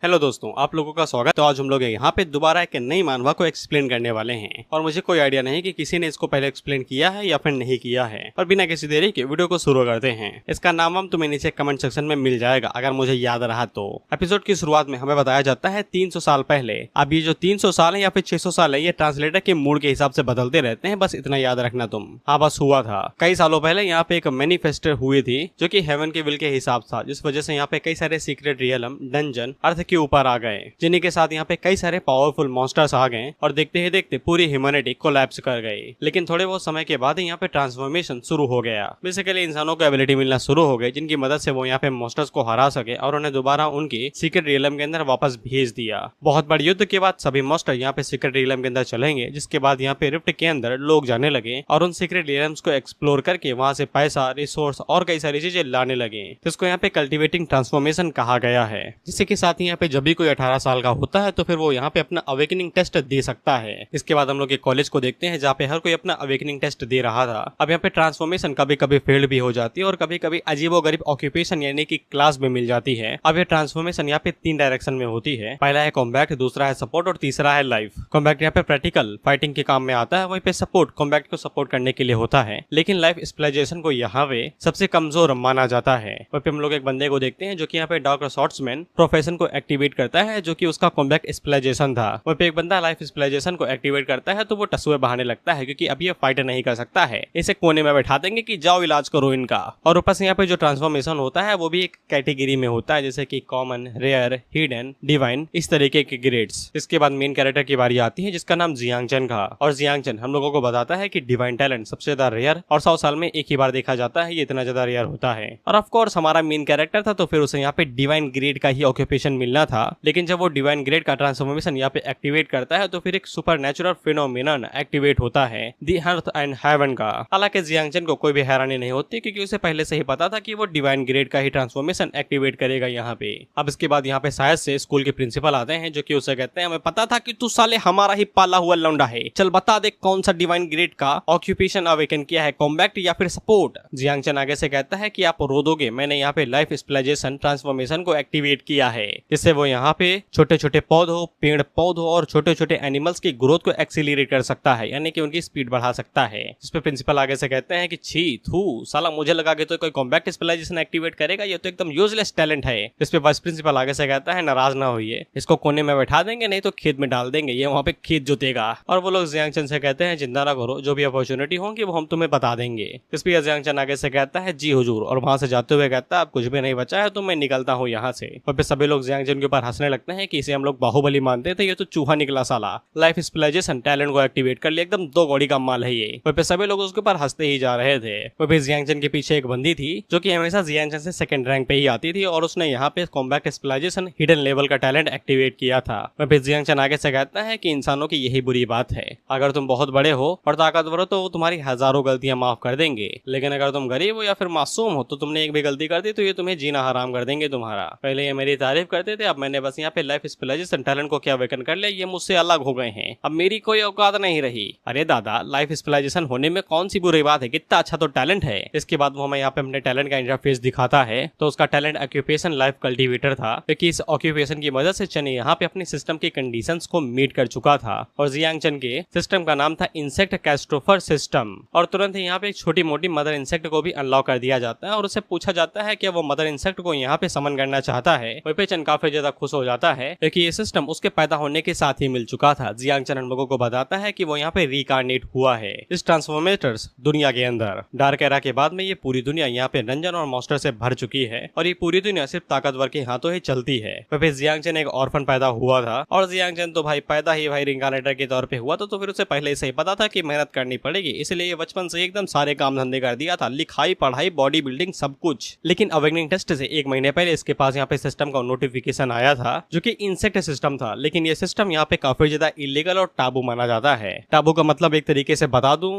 Hello दोस्तों, आप लोगों का स्वागत। तो आज हम लोग यहाँ पे दोबारा एक नई मानवा को एक्सप्लेन करने वाले हैं और मुझे कोई आइडिया नहीं कि किसी ने इसको पहले एक्सप्लेन किया है या फिर नहीं किया है। और बिना किसी देरी के वीडियो को शुरू करते हैं। इसका नाम हम तुम्हें नीचे कमेंट सेक्शन में मिल जाएगा अगर मुझे याद रहा तो। एपिसोड की शुरुआत में हमें बताया जाता है 300 साल पहले। अब ये जो 300 साल है या फिर 600 साल है, ये ट्रांसलेटर के मूड के हिसाब से बदलते रहते हैं, बस इतना याद रखना तुम। हाँ, बस हुआ था कई सालों पहले यहाँ पे एक मैनिफेस्टर हुई थी जो कि हेवन के विल के हिसाब था, जिस वजह से यहाँ पे कई सारे सीक्रेट रियलम डंजन अर्थ के ऊपर आ गए, जिन्हीं के साथ यहाँ पे कई सारे पावरफुल मॉन्स्टर्स आ गए और देखते ही देखते पूरी ह्यूमैनिटी कोलैप्स कर गई। लेकिन थोड़े बहुत समय के बाद यहाँ पे ट्रांसफॉर्मेशन शुरू हो गया। बेसिकली इंसानों को एबिलिटी मिलना शुरू हो गई, जिनकी मदद से वो यहाँ पे मॉन्स्टर्स को हरा सके और उन्हें दोबारा उनकी सीक्रेट रियलम के अंदर वापस भेज दिया। बहुत बड़े युद्ध के बाद सभी मॉन्स्टर यहाँ पे सीक्रेट रियलम के अंदर चलेंगे, जिसके बाद यहाँ पे रिफ्ट के अंदर लोग जाने लगे और उन सीक्रेट रियलम्स को एक्सप्लोर करके वहां से पैसा, रिसोर्स और कई सारी चीजें लाने लगे, जिसको यहाँ पे कल्टिवेटिंग ट्रांसफॉर्मेशन कहा गया है। जिससे के साथ यहाँ पे जब भी कोई 18 साल का होता है तो फिर वो यहाँ पे अपना अवेकनिंग टेस्ट दे सकता है। इसके बाद हम लोग एक कॉलेज को देखते हैं जहाँ पे हर कोई अपना अवेकनिंग टेस्ट दे रहा था। अब यहाँ पे ट्रांसफॉर्मेशन कभी कभी फेल्ड भी हो जाती है और कभी कभी अजीबोगरीब ऑक्यूपेशन यानी कि क्लास में मिल जाती है। अब ये ट्रांसफॉर्मेशन यहाँ पे 3 डायरेक्शन में होती है। पहला है कॉम्बैक्ट, दूसरा है सपोर्ट और तीसरा है लाइफ। कॉम्बैक्ट यहाँ पे प्रैक्टिकल फाइटिंग के काम में आता है, वहीं पे सपोर्ट कॉम्बैक्ट को सपोर्ट करने के लिए होता है। लेकिन लाइफ स्पेशलाइजेशन को यहाँ पे सबसे कमजोर माना जाता है। वहीं पे हम लोग एक बंदे को देखते हैं जो कि यहाँ पे डॉक्टर शॉर्ट्समैन प्रोफेशन को एक्टिवेट करता है, जो कि उसका कॉम्बैक्ट स्पेशलाइजेशन था। वहीं पे एक बंदा लाइफ स्पेशलाइजेशन को एक्टिवेट करता है तो वो टसुए बहाने लगता है, क्योंकि अब ये फाइट नहीं कर सकता है। इसे कोने में बैठा देंगे कि जाओ इलाज करो इनका। और ऊपर से यहाँ पे जो ट्रांसफॉर्मेशन होता है वो भी एक कैटेगरी में होता है, जैसे कि कॉमन, रेयर, हिडन, डिवाइन, इस तरीके के ग्रेड्स। इसके बाद मेन कैरेक्टर की बारी आती है जिसका नाम जियांग चन का। और जियांग चन हम लोगों को बताता है कि डिवाइन टैलेंट सबसे ज्यादा रेयर और 100 साल में एक ही बार देखा जाता है, ये इतना ज्यादा रेयर होता है। और ऑफ कोर्स हमारा मेन कैरेक्टर था तो फिर उसे यहाँ पे डिवाइन ग्रेड का ही ऑक्यूपेशन मिलना था। लेकिन जब वो डिवाइन ग्रेड का ट्रांसफॉर्मेशन यहाँ पे एक्टिवेट करता है तो फिर एक सुपरनैचुरल फिनोमिनन एक्टिवेट होता है, दी अर्थ एंड हेवन का। हालांकि जियांग चन को कोई भी हैरानी नहीं होती, क्योंकि उसे पहले से ही पता था कि वो डिवाइन ग्रेड का ही ट्रांसफॉर्मेशन एक्टिवेट करेगा यहाँ पे। अब इसके बाद यहाँ पे शायद से स्कूल के प्रिंसिपल आते हैं, जो कि उसे कहते हैं हमें पता था कि तू साले हमारा ही पाला हुआ लौंडा है, चल बता दे कौन सा डिवाइन ग्रेड का ऑक्यूपेशन अवेकन किया है, कॉम्बैक्ट या फिर सपोर्ट। जियांग चन आगे से कहता है कि आप रो दोगे, मैंने यहाँ पे लाइफ स्पेशलाइजेशन ट्रांसफॉर्मेशन को एक्टिवेट किया है, जिससे वो यहाँ पे छोटे छोटे पौधों, पेड़ पौधों और छोटे छोटे एनिमल्स की ग्रोथ को एक्सीलरेट कर सकता है, यानी कि उनकी स्पीड बढ़ा सकता है। इस पे प्रिंसिपल आगे से कहते हैं कि छी थू साला, मुझे लगा कि तो कोई कॉम्बैक्ट स्पेशलाइजेशन एक्टिवेट करेगा, ये तो एकदम यूजलेस टैलेंट है। इस पे वाइस प्रिंसिपल आगे से कहता है नाराज ना होइए, इसको कोने में बैठा देंगे, नहीं तो खेत में डाल देंगे, ये वहाँ पे खेत जोतेगा। और वो लोग जियांग चन से कहते हैं चिंता ना करो, जो भी अपॉर्चुनिटी होंगी वो हम तुम्हें बता देंगे। इस पे जियांग चन आगे से कहता है जी हुजूर, और वहां से जाते हुए कहता है अब कुछ भी नहीं बचा है तो मैं निकलता हूँ यहाँ से। और फिर सभी लोग जियांग चन के ऊपर हंसने लगते हैं कि इसे हम लोग बाहुबली मानते थे, ये तो चूहा निकला साला, लाइफ स्पेशलाइजेशन टैलेंट को एक्टिवेट कर लिया, एकदम 2 कौड़ी का माल है ये। वहीं पे सभी लोग उसके ऊपर हंसते ही जा रहे थे। वहीं पे जियांग चन के पीछे एक बंदी थी जो कि हमेशा जियांग चन से सेकंड रैंक पे ही आती थी, और उसने यहाँ पे कॉम्बैक्ट स्पेशलाइजेशन हिडन लेवल का टैलेंट एक्टिवेट किया था। वहीं पे जियांग चन आगे से कहता है कि इंसानों की यही बुरी बात है, अगर तुम बहुत बड़े हो और ताकतवर हो तो वो तुम्हारी हजारों गलतियां माफ कर देंगे, लेकिन अगर तुम गरीब हो या फिर मासूम हो तो तुमने एक भी गलती कर दी तो ये तुम्हें जीना हराम कर देंगे तुम्हारा। पहले ये मेरी तारीफ करते थे, अब मैंने बस यहाँ पे लाइफ स्पेशलाइजेशन टैलेंट को क्या अवेकन कर लिया, ये मुझसे अलग हो गए हैं, अब मेरी कोई औकात नहीं रही। अरे दादा, लाइफ स्पेशलाइजेशन होने में कौन सी बुरी बात है, कितना अच्छा तो टैलेंट है। इसके बाद वो हमें यहाँ पे अपने टैलेंट का इंटरफेस दिखाता है, तो उसका टैलेंट ऑक्यूपेशन लाइफ कल्टीवेटर था, क्योंकि इस ऑक्यूपेशन की मदद से चन यहाँ पे अपनी सिस्टम की कंडीशंस को मीट कर चुका था। और जियांग चन के सिस्टम का नाम था इंसेक्ट कैस्ट्रोफर सिस्टम। और तुरंत ही यहाँ पे एक छोटी मोटी मदर इंसेक्ट को भी अनलॉक कर दिया जाता है और उससे पूछा जाता है कि वो मदर इंसेक्ट को यहाँ पे समन करना चाहता है। वहीं पे चन काफी ज्यादा खुश हो जाता है क्योंकि ये सिस्टम उसके पैदा होने के साथ ही मिल चुका था। जियांग चन हम लोगों को बताता है कि वो यहाँ पे रिकार्नेट हुआ है इस ट्रांसफॉर्मेटर्स दुनिया के अंदर। डार्क एरा के बाद में ये पूरी दुनिया यहाँ पे रंजन और मॉन्स्टर से भर चुकी है और ये पूरी दुनिया सिर्फ ताकतवर के हाथों ही चलती है। वहीं जियांग चन एक ऑर्फन पैदा हुआ था और जियांग चन तो भाई पैदा ही भाई रिकार्नेटर के तौर पे हुआ था, तो फिर उसे पहले से ही पता था कि मेहनत करनी पड़ेगी, इसलिए ये बचपन से एकदम सारे काम धंधे कर दिया था, लिखाई पढ़ाई बॉडी बिल्डिंग सब कुछ। लेकिन अवेकनिंग टेस्ट से 1 महीने पहले इसके पास यहाँ पे सिस्टम का नोटिफिकेशन आया था जो कि इंसेक्ट सिस्टम था, लेकिन ये सिस्टम यहाँ पे काफी ज्यादा इलीगल और टाबू माना जाता है। टाबू का मतलब एक तरीके से बता दूं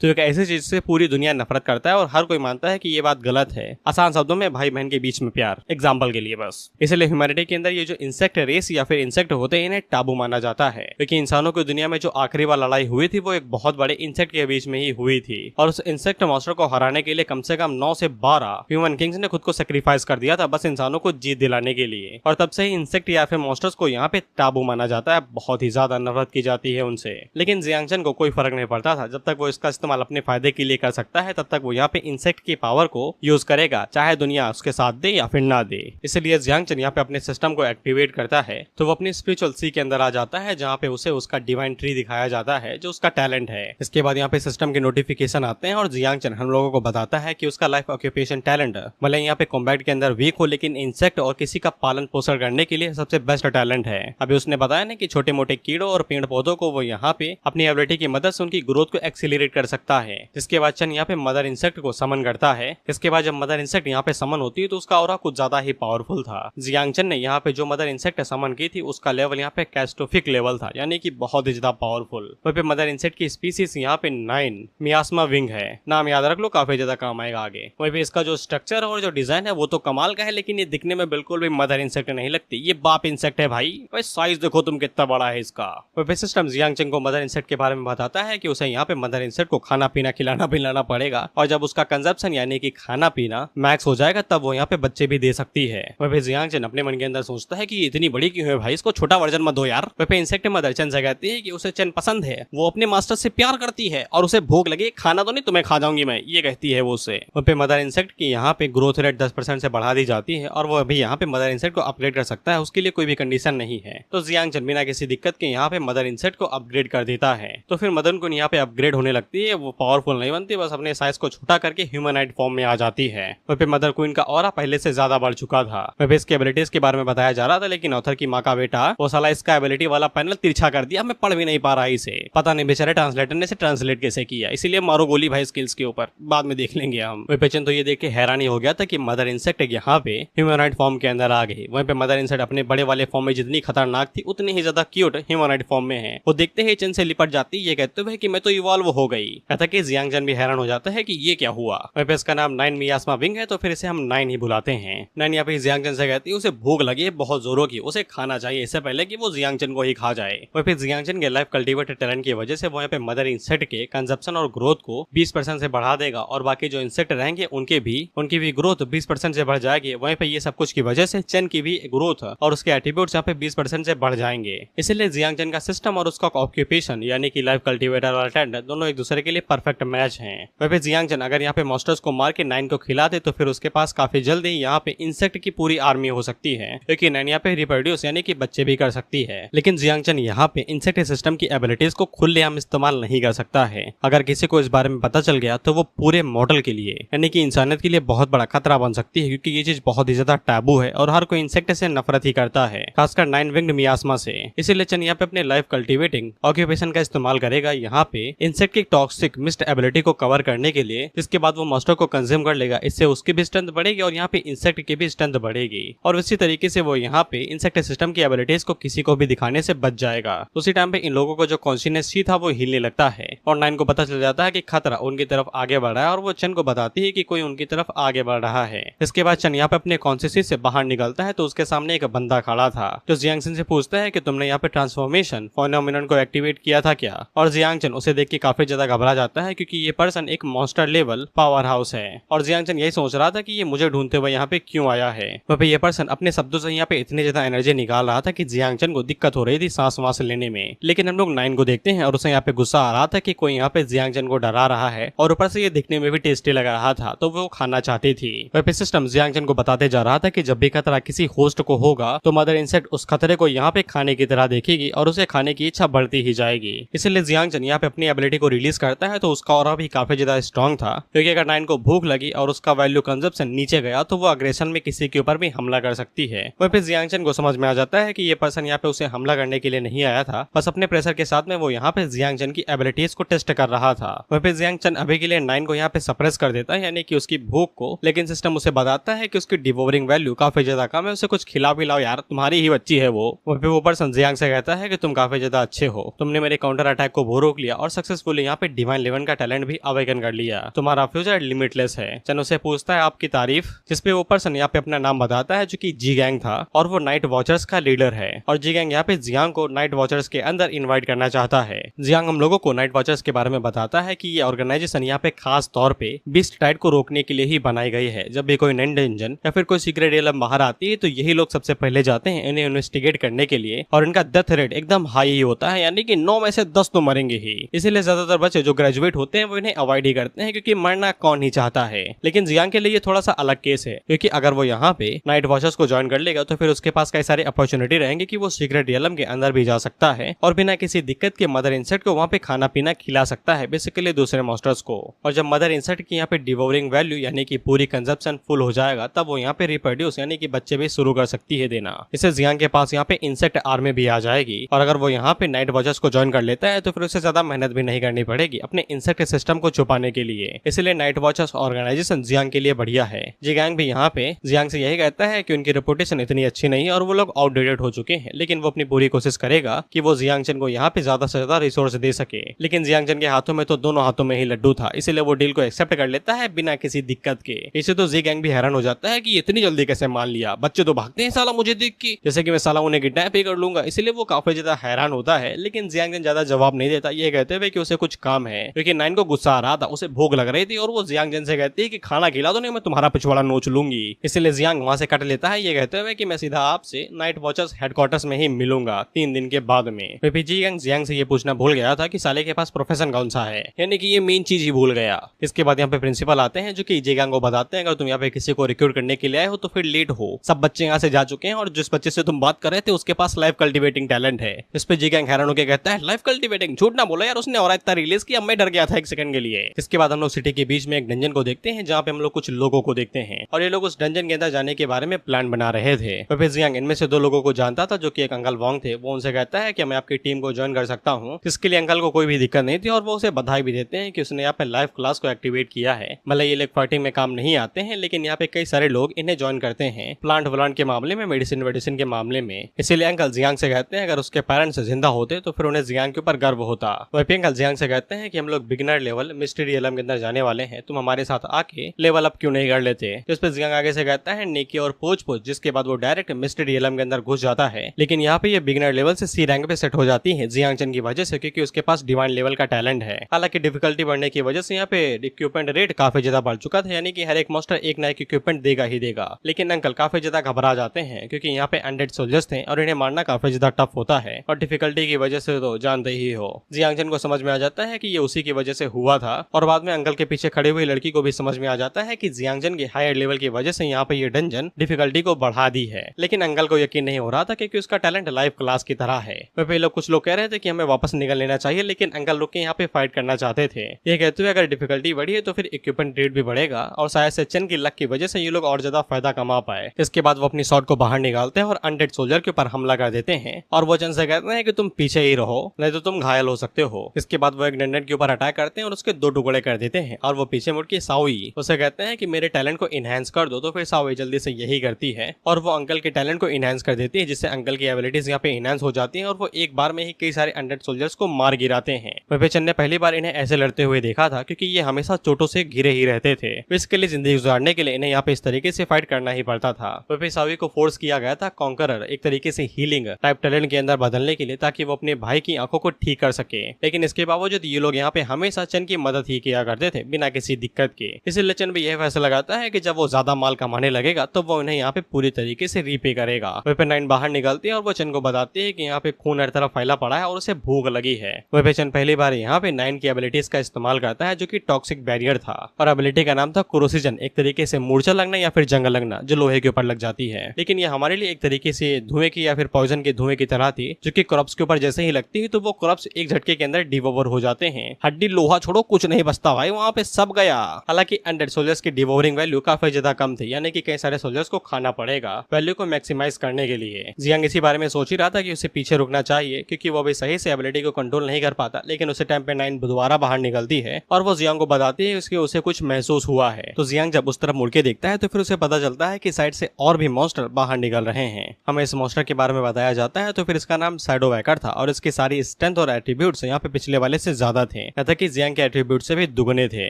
तो एक ऐसी चीज से पूरी दुनिया नफरत करता है और हर कोई मानता है कि ये बात गलत है। आसान शब्दों में भाई बहन के बीच में प्यार, एग्जाम्पल के लिए बस। इसलिए ह्यूमैनिटी के अंदर ये जो इंसेक्ट रेस या फिर इंसेक्ट होते हैं इन्हें टाबू माना जाता है, क्योंकि इंसानों की दुनिया में जो आखिरी बार लड़ाई हुई थी वो एक बहुत बड़े इंसेक्ट के बीच में ही हुई थी और उस इंसेक्ट मॉन्स्टर को हराने के लिए कम से कम 9 से 12 ह्यूमन किंग्स ने खुद को सेक्रीफाइस कर दिया था बस इंसानों को जीत दिलाने के लिए। और तब तब से ही इंसेक्ट या फिर मॉन्स्टर्स को यहाँ पे टाबू माना जाता है, बहुत ही ज्यादा नफरत की जाती है उनसे। लेकिन जियांग चेन को कोई फर्क नहीं पड़ता था, जब तक वो इसका इस्तेमाल अपने फायदे के लिए कर सकता है तब तक वो यहाँ पे इंसेक्ट की पावर को यूज करेगा, चाहे दुनिया उसके साथ दे या फिर ना दे। इसलिए जियांग चेन यहाँ पे अपने सिस्टम को एक्टिवेट करता है तो वो अपनी स्पिरिचुअल सी के अंदर आ जाता है, जहाँ पे उसे उसका डिवाइन ट्री दिखाया जाता है जो उसका टैलेंट है। इसके बाद यहाँ पे सिस्टम के नोटिफिकेशन आते हैं और जियांग चेन हम लोगों को बताता है कि उसका लाइफ ऑक्यूपेशन टैलेंट भले यहाँ पे कॉम्बैट के अंदर वीक हो, लेकिन इंसेक्ट और किसी का पालन पोषण करने के लिए सबसे बेस्ट टैलेंट है। अभी उसने बताया ना कि छोटे मोटे कीड़ों और पेड़ पौधों को वो यहाँ पे अपनी एबिलिटी की मदद से उनकी ग्रोथ को एक्सीलरेट कर सकता है। जिसके बाद चन यहाँ पे मदर इंसेक्ट को समन करता है। इसके बाद जब मदर इंसेक्ट यहाँ पे समन होती है तो उसका ऑरा कुछ ज्यादा ही पावरफुल था। जियांग चेन ने यहाँ पे जो मदर इंसेक्ट समन की थी उसका लेवल यहाँ पे कैस्ट्रोफिक लेवल था, यानी कि बहुत ही ज्यादा पावरफुल। वहीं पे मदर इंसेक्ट की स्पीसीज यहाँ पे 9 मियास्मा विंग है, नाम याद रख लो, काफी ज्यादा काम आएगा आगे। वहीं पे इसका जो स्ट्रक्चर और जो डिजाइन है वो तो कमाल का है, लेकिन ये दिखने में बिल्कुल भी मदर इंसेक्ट नहीं लगती, ये बाप इंसेक्ट है भाई। साइज देखो तुम कितना बड़ा है इसका। वहीं सिस्टम जियांग चेन को मदर इंसेक्ट के बारे में बताता है कि उसे यहाँ पे मदर इंसेक्ट को खाना पीना खिलाना पिलाना पड़ेगा, और जब उसका कंजप्शन यानी कि खाना पीना मैक्स हो जाएगा तब वो यहाँ पे बच्चे भी दे सकती है। वहीं जियांग चेन अपने मन के अंदर सोचता है कि इतनी बड़ी क्यों है भाई, इसको छोटा वर्जन मत दो यार। वहीं इंसेक्ट मदर चेन से कहती है कि उसे चेन पसंद है, वो अपने मास्टर से प्यार करती है और उसे भूख लगे खाना तो नहीं तुम्हें खा जाऊंगी मैं, ये कहती है वो उसे। वहीं पे मदर इंसेक्ट की यहाँ पे ग्रोथ रेट 10% से बढ़ा दी जाती है और वो अभी यहाँ पे मदर इंसेक्ट को अपग्रेड कर सकता है, उसके लिए कोई भी कंडीशन नहीं है। तो जियांग चेन बिना किसी दिक्कत के यहाँ पे मदर इंसेक्ट को अपग्रेड कर देता है। तो फिर मदर को यहाँ पे अपग्रेड होने लगती है, वो पावरफुल नहीं बनती, बस अपने साइज को छोटा करके ह्यूमनाइड फॉर्म में आ जाती है। वहीं पे मदर क्वीन का ऑरा पहले से ज्यादा बढ़ चुका था। वहीं इसके एबिलिटीज के बारे में बताया जा रहा था, लेकिन ऑथर की माँ का बेटा वो साला इसका एबिलिटी वाला पैनल तिरछा कर दिया, मैं पढ़ भी नहीं पा रहा इसे, पता नहीं बेचारे ट्रांसलेटर ने इसे ट्रांसलेट कैसे किया, इसीलिए मारो गोली भाई स्किल्स के ऊपर, बाद में देख लेंगे हम। वहीं पे चेन तो ये देख के हैरानी हो गया था कि मदर इंसेक्ट यहाँ पे ह्यूमनाइड फॉर्म के अंदर आ गई। वहीं पे मदर इंसेक्ट अपने बड़े वाले फॉर्म में जितनी खतरनाक थी उतनी ही ज्यादा क्यूट ह्यूमनाइड फॉर्म में है। वो देखते ही चेन से लिपट जाती, ये कहते हुए कि मैं तो इवॉल्व हो गई। कहता कि जियांग चेन भी हैरान हो जाता है कि ये क्या हुआ। वहीं पे इसका नाम 9 मियास्मा विंग है, तो फिर इसे हम 9 ही बुलाते हैं। 9 यहाँ पे जियांग चेन से कहती है उसे भूख लगी है बहुत जोरों की, उसे खाना चाहिए इससे पहले कि वो जियांग चेन को ही खा जाए। वहीं पे जियांग चेन के लाइफ कल्टीवेटेड टैलेंट की वजह से वो यहाँ पे मदर इंसेक्ट के कंजप्शन और ग्रोथ को 20% से बढ़ा देगा, और बाकी जो इंसेक्ट रहेंगे उनकी भी ग्रोथ 20% से बढ़ जाएगी। वहीं पे ये सब कुछ की वजह से चेन की भी ग्रोथ और उसके एट्रीब्यूट्स यहाँ पे 20% से बढ़ जाएंगे। इसलिए जियांग चेन का सिस्टम और उसका ऑक्यूपेशन यानी कि लाइफ कल्टीवेटर और टेंट दोनों एक दूसरे के लिए परफेक्ट मैच हैं। वहीं पे जियांग चेन अगर यहाँ पे मॉन्स्टर्स को मार के 9 को खिला दे तो फिर उसके पास काफी जल्दी यहाँ पे इंसेक्ट की पूरी आर्मी हो सकती है, क्योंकि 9 यहाँ पे रिप्रोड्यूस यानी कि बच्चे भी कर सकती है। लेकिन जियांग चेन यहाँ पे इंसेक्ट सिस्टम की एबिलिटीज को खुलेआम इस्तेमाल नहीं कर सकता है। अगर किसी को इस बारे में पता चल गया तो वो पूरे मॉडल के लिए यानी कि इंसानियत के लिए बहुत बड़ा खतरा बन सकती है, क्योंकि ये चीज बहुत ही ज्यादा टैबू है और हर कोई इंसेक्ट से नफरत ही करता है, खासकर 9 विंग्ड मियास्मा से। इसीलिए चेन यहाँ पे अपने लाइफ कल्टीवेटिंग ऑक्यूपेशन का इस्तेमाल करेगा यहाँ पे इंसेक्ट की टॉक्सिक मिस्ट एबिलिटी को कवर करने के लिए, जिसके बाद वो मॉन्स्टर को कंज्यूम कर लेगा। इससे उसकी भी स्ट्रेंथ बढ़ेगी और यहाँ पे इंसेक्ट की भी स्ट्रेंथ बढ़ेगी, और इसी तरीके से वो यहाँ पे इंसेक्ट सिस्टम की एबिलिटीज को किसी को भी दिखाने से बच जाएगा। उसी टाइम पे इन लोगों को जो कॉन्शियसनेस था वो हिलने लगता है और 9 को पता चल जाता है कि खतरा उनकी तरफ आगे बढ़ रहा है, और वो चेन को बताती है कि कोई उनकी तरफ आगे बढ़ रहा है। इसके बाद चेन यहाँ पे अपने कॉन्शियसनेस से बाहर निकलता है तो उसके सामने एक बंदा खड़ा था, जो जियांग चेन से पूछता है कि तुमने यहाँ पे ट्रांसफॉर्मेशन फेनोमेनन को एक्टिवेट किया था क्या। और जियांग चेन उसे देख के काफी ज्यादा घबरा जाता है, क्योंकि ये पर्सन एक मॉन्स्टर लेवल पावर हाउस है, और जियांग चेन यही सोच रहा था कि ये मुझे ढूंढते हुए यहाँ पे क्यों आया है। वहीं पे ये पर्सन अपने शब्दों से यहाँ पे इतनी ज्यादा एनर्जी निकाल रहा था कि जियांग चेन को दिक्कत हो रही थी सांस वास लेने में। लेकिन हम लोग 9 को देखते हैं और उसे यहाँ पे गुस्सा आ रहा था कि कोई यहाँ पे जियांग चेन को डरा रहा है, और ऊपर से ये दिखने में भी टेस्टी लग रहा था, तो वो खाना चाहती थी। वहीं पे सिस्टम जियांग चेन को बताते जा रहा था कि जब भी खतरा किसी होस्ट को होगा तो मदर इंसेक्ट उस खतरे को यहाँ पे खाने की तरह देखेगी और उसे खाने की इच्छा बढ़ती ही जाएगी। इसलिए जियांग चेन यहाँ पे अपनी एबिलिटी को रिलीज करता है, तो उसका ऑरा भी काफी ज्यादा स्ट्रॉन्ग था, क्योंकि अगर 9 को भूख लगी और उसका वैल्यू कंजप्शन नीचे गया तो वो अग्रेशन में किसी के ऊपर भी हमला कर सकती है। वहीं पे जियांग चेन को समझ में आ जाता है कि ये पर्सन यहाँ पे उसे हमला करने के लिए नहीं आया था, बस अपने प्रेशर के साथ में वो यहाँ पे जियांग चेन की एबिलिटीज को टेस्ट कर रहा था। वहीं पे जियांग चेन अभी के लिए 9 को यहाँ पे सप्रेस कर देता है, यानी कि उसकी भूख को, लेकिन सिस्टम उसे बताता है कि उसकी डिवोरिंग वैल्यू काफी ज्यादा कम है, उसे कुछ खिला पिलाओ यार, तुम्हारी ही बच्ची है वो। वहीं पे वो पर्सन जियांग से कहता है कि तुम काफी ज्यादा अच्छे हो, तुमने मेरे काउंटर अटैक को रोक लिया और सक्सेसफुली यहाँ पे डिवाइन 11 का टैलेंट भी अवेकन कर लिया, तुम्हारा फ्यूचर लिमिटलेस है। चेन उसे पूछता है आपकी तारीफ, जिसपे वो पर्सन यहाँ पे अपना नाम बताता है जो कि जी गैंग था और वो नाइट वॉचर्स का लीडर है, और जी गैंग यहाँ पे जियांग को नाइट वॉचर्स के अंदर इन्वाइट करना चाहता है। जियांग हम लोगों को नाइट वॉचर्स के बारे में बताता है कि ये ऑर्गेनाइजेशन यहाँ पे खास तौर पे बीस्ट टाइड को रोकने के लिए ही बनाई गई है। जब भी कोई नई डेंजन या फिर कोई सीक्रेट एलम बाहर आती है तो यही लोग सबसे पहले जाते हैं इन्हें इन्वेस्टिगेट करने के लिए, और इनका डेथ रेट एकदम हाई ही होता है, यानी कि 9 में से 10 तो मरेंगे ही। इसीलिए ज्यादातर बच्चे जो ग्रेजुएट होते हैं वो इन्हें अवॉइड ही करते हैं, क्योंकि मरना कौन ही चाहता है। लेकिन जियांग के लिए ये थोड़ा सा अलग केस है, क्योंकि अगर वो यहाँ पे नाइट वॉचर्स को ज्वाइन कर लेगा तो फिर उसके पास कई सारे अपॉर्चुनिटी रहेंगे कि वो सीक्रेट रियलम के अंदर भी जा सकता है और बिना किसी दिक्कत के मदर इंसेक्ट को वहाँ पे खाना पीना खिला सकता है, बेसिकली दूसरे मॉन्स्टर्स को। और जब मदर इंसेक्ट की यहाँ पे डिवोरिंग वैल्यू यानी कि पूरी कंजप्शन फुल हो जाएगा, तब वो यहाँ पे रिप्रोड्यूस यानी कि बच्चे भी शुरू कर सकती है देना। इससे जियांग के पास यहाँ पे इंसेक्ट आर्मी भी आ जाएगी, और अगर वो यहाँ पे नाइट वॉचर्स को ज्वाइन कर लेता है तो फिर उसे ज्यादा मेहनत भी नहीं करनी पड़ेगी अपने इंसेक्ट सिस्टम को छुपाने के लिए। इसलिए नाइट वॉचर्स ऑर्गेनाइजेशन जियांग के लिए बढ़िया है। जियांग भी यहाँ पे जियांग से यही कहता है कि उनकी रेपुटेशन इतनी अच्छी नहीं है और वो लोग आउटडेटेड हो चुके हैं, लेकिन वो अपनी पूरी कोशिश करेगा कि वो जियांगचन को यहाँ पे ज्यादा से ज्यादा रिसोर्स दे सके। लेकिन जियांगचन के हाथों में तो दोनों हाथों में ही लड्डू था, इसलिए वो डील को एक्सेप्ट कर लेता है बिना किसी दिक्कत के। इसे तो जी गैंग भी हैरान हो जाता है कि इतनी जल्दी कैसे मान लिया, बच्चे तो भागते हैं साला मुझे देख के, जैसे कि मैं साला उन्हें किडनैप ही कर लूंगा। इसलिए वो काफी ज्यादा हैरान होता है, लेकिन जियांगचन ज्यादा जवाब नहीं देता, ये कहते हुए कि उसे कुछ काम है, क्योंकि नाइन को गुस्सा आ रहा था, उसे भूख लग रही थी और वो जियांगचन से कहती है कि खाना खिला दो नहीं मैं तुम्हारा पिछवाड़ा नोच लूंगी। इसलिए जियांग वहां से कट लेता है, ये कहते हुए कि मैं सीधा आपसे नाइट वॉचर्स हेडक्वार्टर्स में ही मिलूंगा 3 दिन के बाद में। जियांग से ये पूछना भूल गया था कि साले के पास प्रोफेशन कौन सा है, यानी कि ये मेन चीज ही भूल गया। इसके बाद यहाँ पे प्रिंसिपल आते हैं जो कि जियांग को बताते हैं अगर तुम यहाँ पे किसी को रिक्रूट करने के लिए आए हो तो फिर लेट हो, सब बच्चे यहाँ से जा चुके हैं और जिस बच्चे से तुम बात कर रहे थे उसके पास लाइफ कल्टिवेटिंग टैलेंट है। इस पे जियांग हैरान होकर कहता है लाइफ कल्टिवेटिंग, झूठ ना बोला यार, उसने और इतना रिलीज किया, मैं डर गया था 1 सेकंड के लिए। इसके बाद हम लोग सिटी के बीच में एक डंजन को देखते हैं जहाँ पे हम लोग कुछ लोगों को देखते हैं और ये लोग उस डंजन के अंदर जाने के बारे में प्लान बना रहे थे। तो फिर जियांग इनमें से 2 लोगों को जानता था जो कि एक अंकल वोंग थे। वो उनसे कहता है कि मैं आपकी टीम को ज्वाइन कर सकता हूँ, जिसके लिए अंकल को कोई भी दिक्कत नहीं थी और वो उसे बधाई भी देते हैं कि उसने यहाँ पे लाइव क्लास को एक्टिवेट किया है। मतलब ये लोग फाइटिंग में काम नहीं आते हैं, लेकिन यहाँ पे कई सारे लोग इन्हें ज्वाइन करते हैं प्लांट व्लांट के मामले में, मेडिसिन के मामले में। इसीलिए अंकल जियांग से कहते हैं अगर उसके पेरेंट्स जिंदा होते तो फिर उन्हें जियांग के ऊपर गर्व होता। वही अंकल जियांग से कहते हैं कि हम लोग बिगिनर लेवल मिस्ट्री रियलम के अंदर जाने वाले हैं, तुम हमारे साथ आके लेवल अप क्यों नहीं कर लेते। जिस पे जियांग आगे से कहता है नेकी और पोच, जिसके बाद वो डायरेक्ट मिस्ट्री रियलम के अंदर घुस जाता है। लेकिन यहाँ पे ये बिगिनर लेवल से सी रैंक पे सेट हो जाती है जियांगचन की वजह से, क्योंकि उसके पास डिवाइन लेवल का टैलेंट है। हालांकि डिफिकल्टी बढ़ने की वजह से यहाँ पे इक्विपमेंट रेट काफी ज्यादा बढ़ चुका था, यानी कि हर एक मास्टर एक नया इक्विपमेंट देगा ही देगा। लेकिन अंकल काफी ज्यादा घबरा जाते हैं क्योंकि यहाँ पे अनडेड सोल्जर्स थे और इन्हें मारना काफी ज्यादा टफ होता है और डिफिकल्टी की वजह से तो जानते ही हो। जियांगचन को समझ में आ जाता है कि ये उसी की वजह से हुआ था और बाद में अंकल के पीछे खड़ी हुई लड़की को भी समझ में आ जाता है कि जियांगचन के हायर लेवल की वजह से यहाँ पे ये डंजन डिफिकल्टी को बढ़ा दी है। लेकिन अंकल को यकीन नहीं हो रहा था क्योंकि उसका टैलेंट लाइव क्लास की तरह है। वह लोग कुछ लोग कह रहे थे कि हमें वापस निकल लेना चाहिए, लेकिन अंकल लोग के यहाँ पे फाइट करना चाहते थे। ये कहते हुए अगर डिफिकल्टी बढ़ी है तो फिर इक्विपमेंट रेट भी बढ़ेगा और शायद से चन की लक की वजह से ये लोग और ज्यादा फायदा कमा पाए। इसके बाद वो अपनी शॉट को बाहर निकालते हैं और अनडेड सोल्जर के ऊपर हमला कर देते हैं और वो चन से कहते हैं कि तुम पीछे ही रहो नहीं तो तुम घायल हो सकते हो। इसके बाद वो एक डंडन के ऊपर अटैक करते हैं और उसके 2 टुकड़े कर देते हैं और वो पीछे मुड़ के साओई उसे कहते हैं कि मेरे टैलेंट को इनहेंस कर दो। तो फिर साओई जल्दी से यही करती है और वो अंकल के टैलेंट को इनहेंस कर देती है, जिससे अंकल की एबिलिटीज यहाँ पे इनहेंस हो जाती हैं और वो एक बार में ही कई सारे अनडेड सोल्जर्स को मार गिराते हैं। वह चन ने पहली बार इन्हें ऐसे लड़ते हुए देखा था क्योंकि ये हमेशा चोटों से घिरे ही रहते थे। इसके लिए जिंदगी गुजारने के लिए इन्हें यहाँ पे इस तरीके से फाइट करना ही पड़ता था। वह साओई को फोर्स किया गया था कॉन्करर एक तरीके से हीलिंग टाइप टैलेंट के अंदर बदलने के लिए, ताकि वो अपने भाई की आंखों को ठीक कर सके। लेकिन इसके बावजूद ये लोग यहाँ पे हमेशा चन की मदद ही किया करते थे बिना किसी दिक्कत के। इसलिए चन भी यह फैसला लगाता है कि जब वो ज्यादा माल कमाने लगेगा तो वो उन्हें यहाँ पे पूरी तरीके से रीपे करेगा। वह पे नाइन बाहर निकलती है और वो चन को बताती है कि यहाँ पे खून हर तरफ फैला पड़ा है और उसे भूख लगी है। वह पे चन पहली बार यहाँ पे नाइन की एबिलिटीज का इस्तेमाल करता है जो कि टॉक्सिक बैरियर था और एबिलिटी का नाम था क्रोसिजन, एक तरीके से मूर्छा लगना या फिर जंग लगना जो लोहे के ऊपर लग जाती है। लेकिन ये हमारे लिए एक तरीके से धुएं की या फिर पॉइजन के धुएं की तरह थी, जो कि क्रॉप्स के ऊपर जैसे ही लगती है तो वो क्रॉप्स एक झटके के अंदर डिवोवर हो जाते हैं। हड्डी लोहा छोड़ो कुछ नहीं बचता भाई, वहाँ पे सब गया। हालांकि अनडेड सोल्जर्स की डिवोरिंग वैल्यू काफी ज्यादा कम थी, यानी कि कई सारे सोल्जर्स को खाना पड़ेगा वैल्यू को मैक्सिमाइज करने के लिए। जियांग इसी बारे में सोच ही रहा था कि उसे पीछे रुकना चाहिए क्योंकि वो भी सही से एबिलिटी को कंट्रोल नहीं कर पाता। लेकिन उसे टाइम पे नाइन दोबारा बाहर निकलती है और वो जियांग को बताती है कि उसे कुछ महसूस हुआ है। तो जियांग जब उस तरफ मुड़ के देखता है तो फिर उसे पता चलता है कि साइड से और भी मॉन्स्टर बाहर निकल रहे हैं। हमें इस मॉन्स्टर के बारे में बताया जाता है तो फिर इसका नाम शैडो वैकर था और इसकी सारी स्ट्रेंथ और एट्रीब्यूट्स यहाँ पे पिछले वाले से ज्यादा थे, यहाँ तक कि जियांग के एट्रीब्यूट से भी दुगने थे।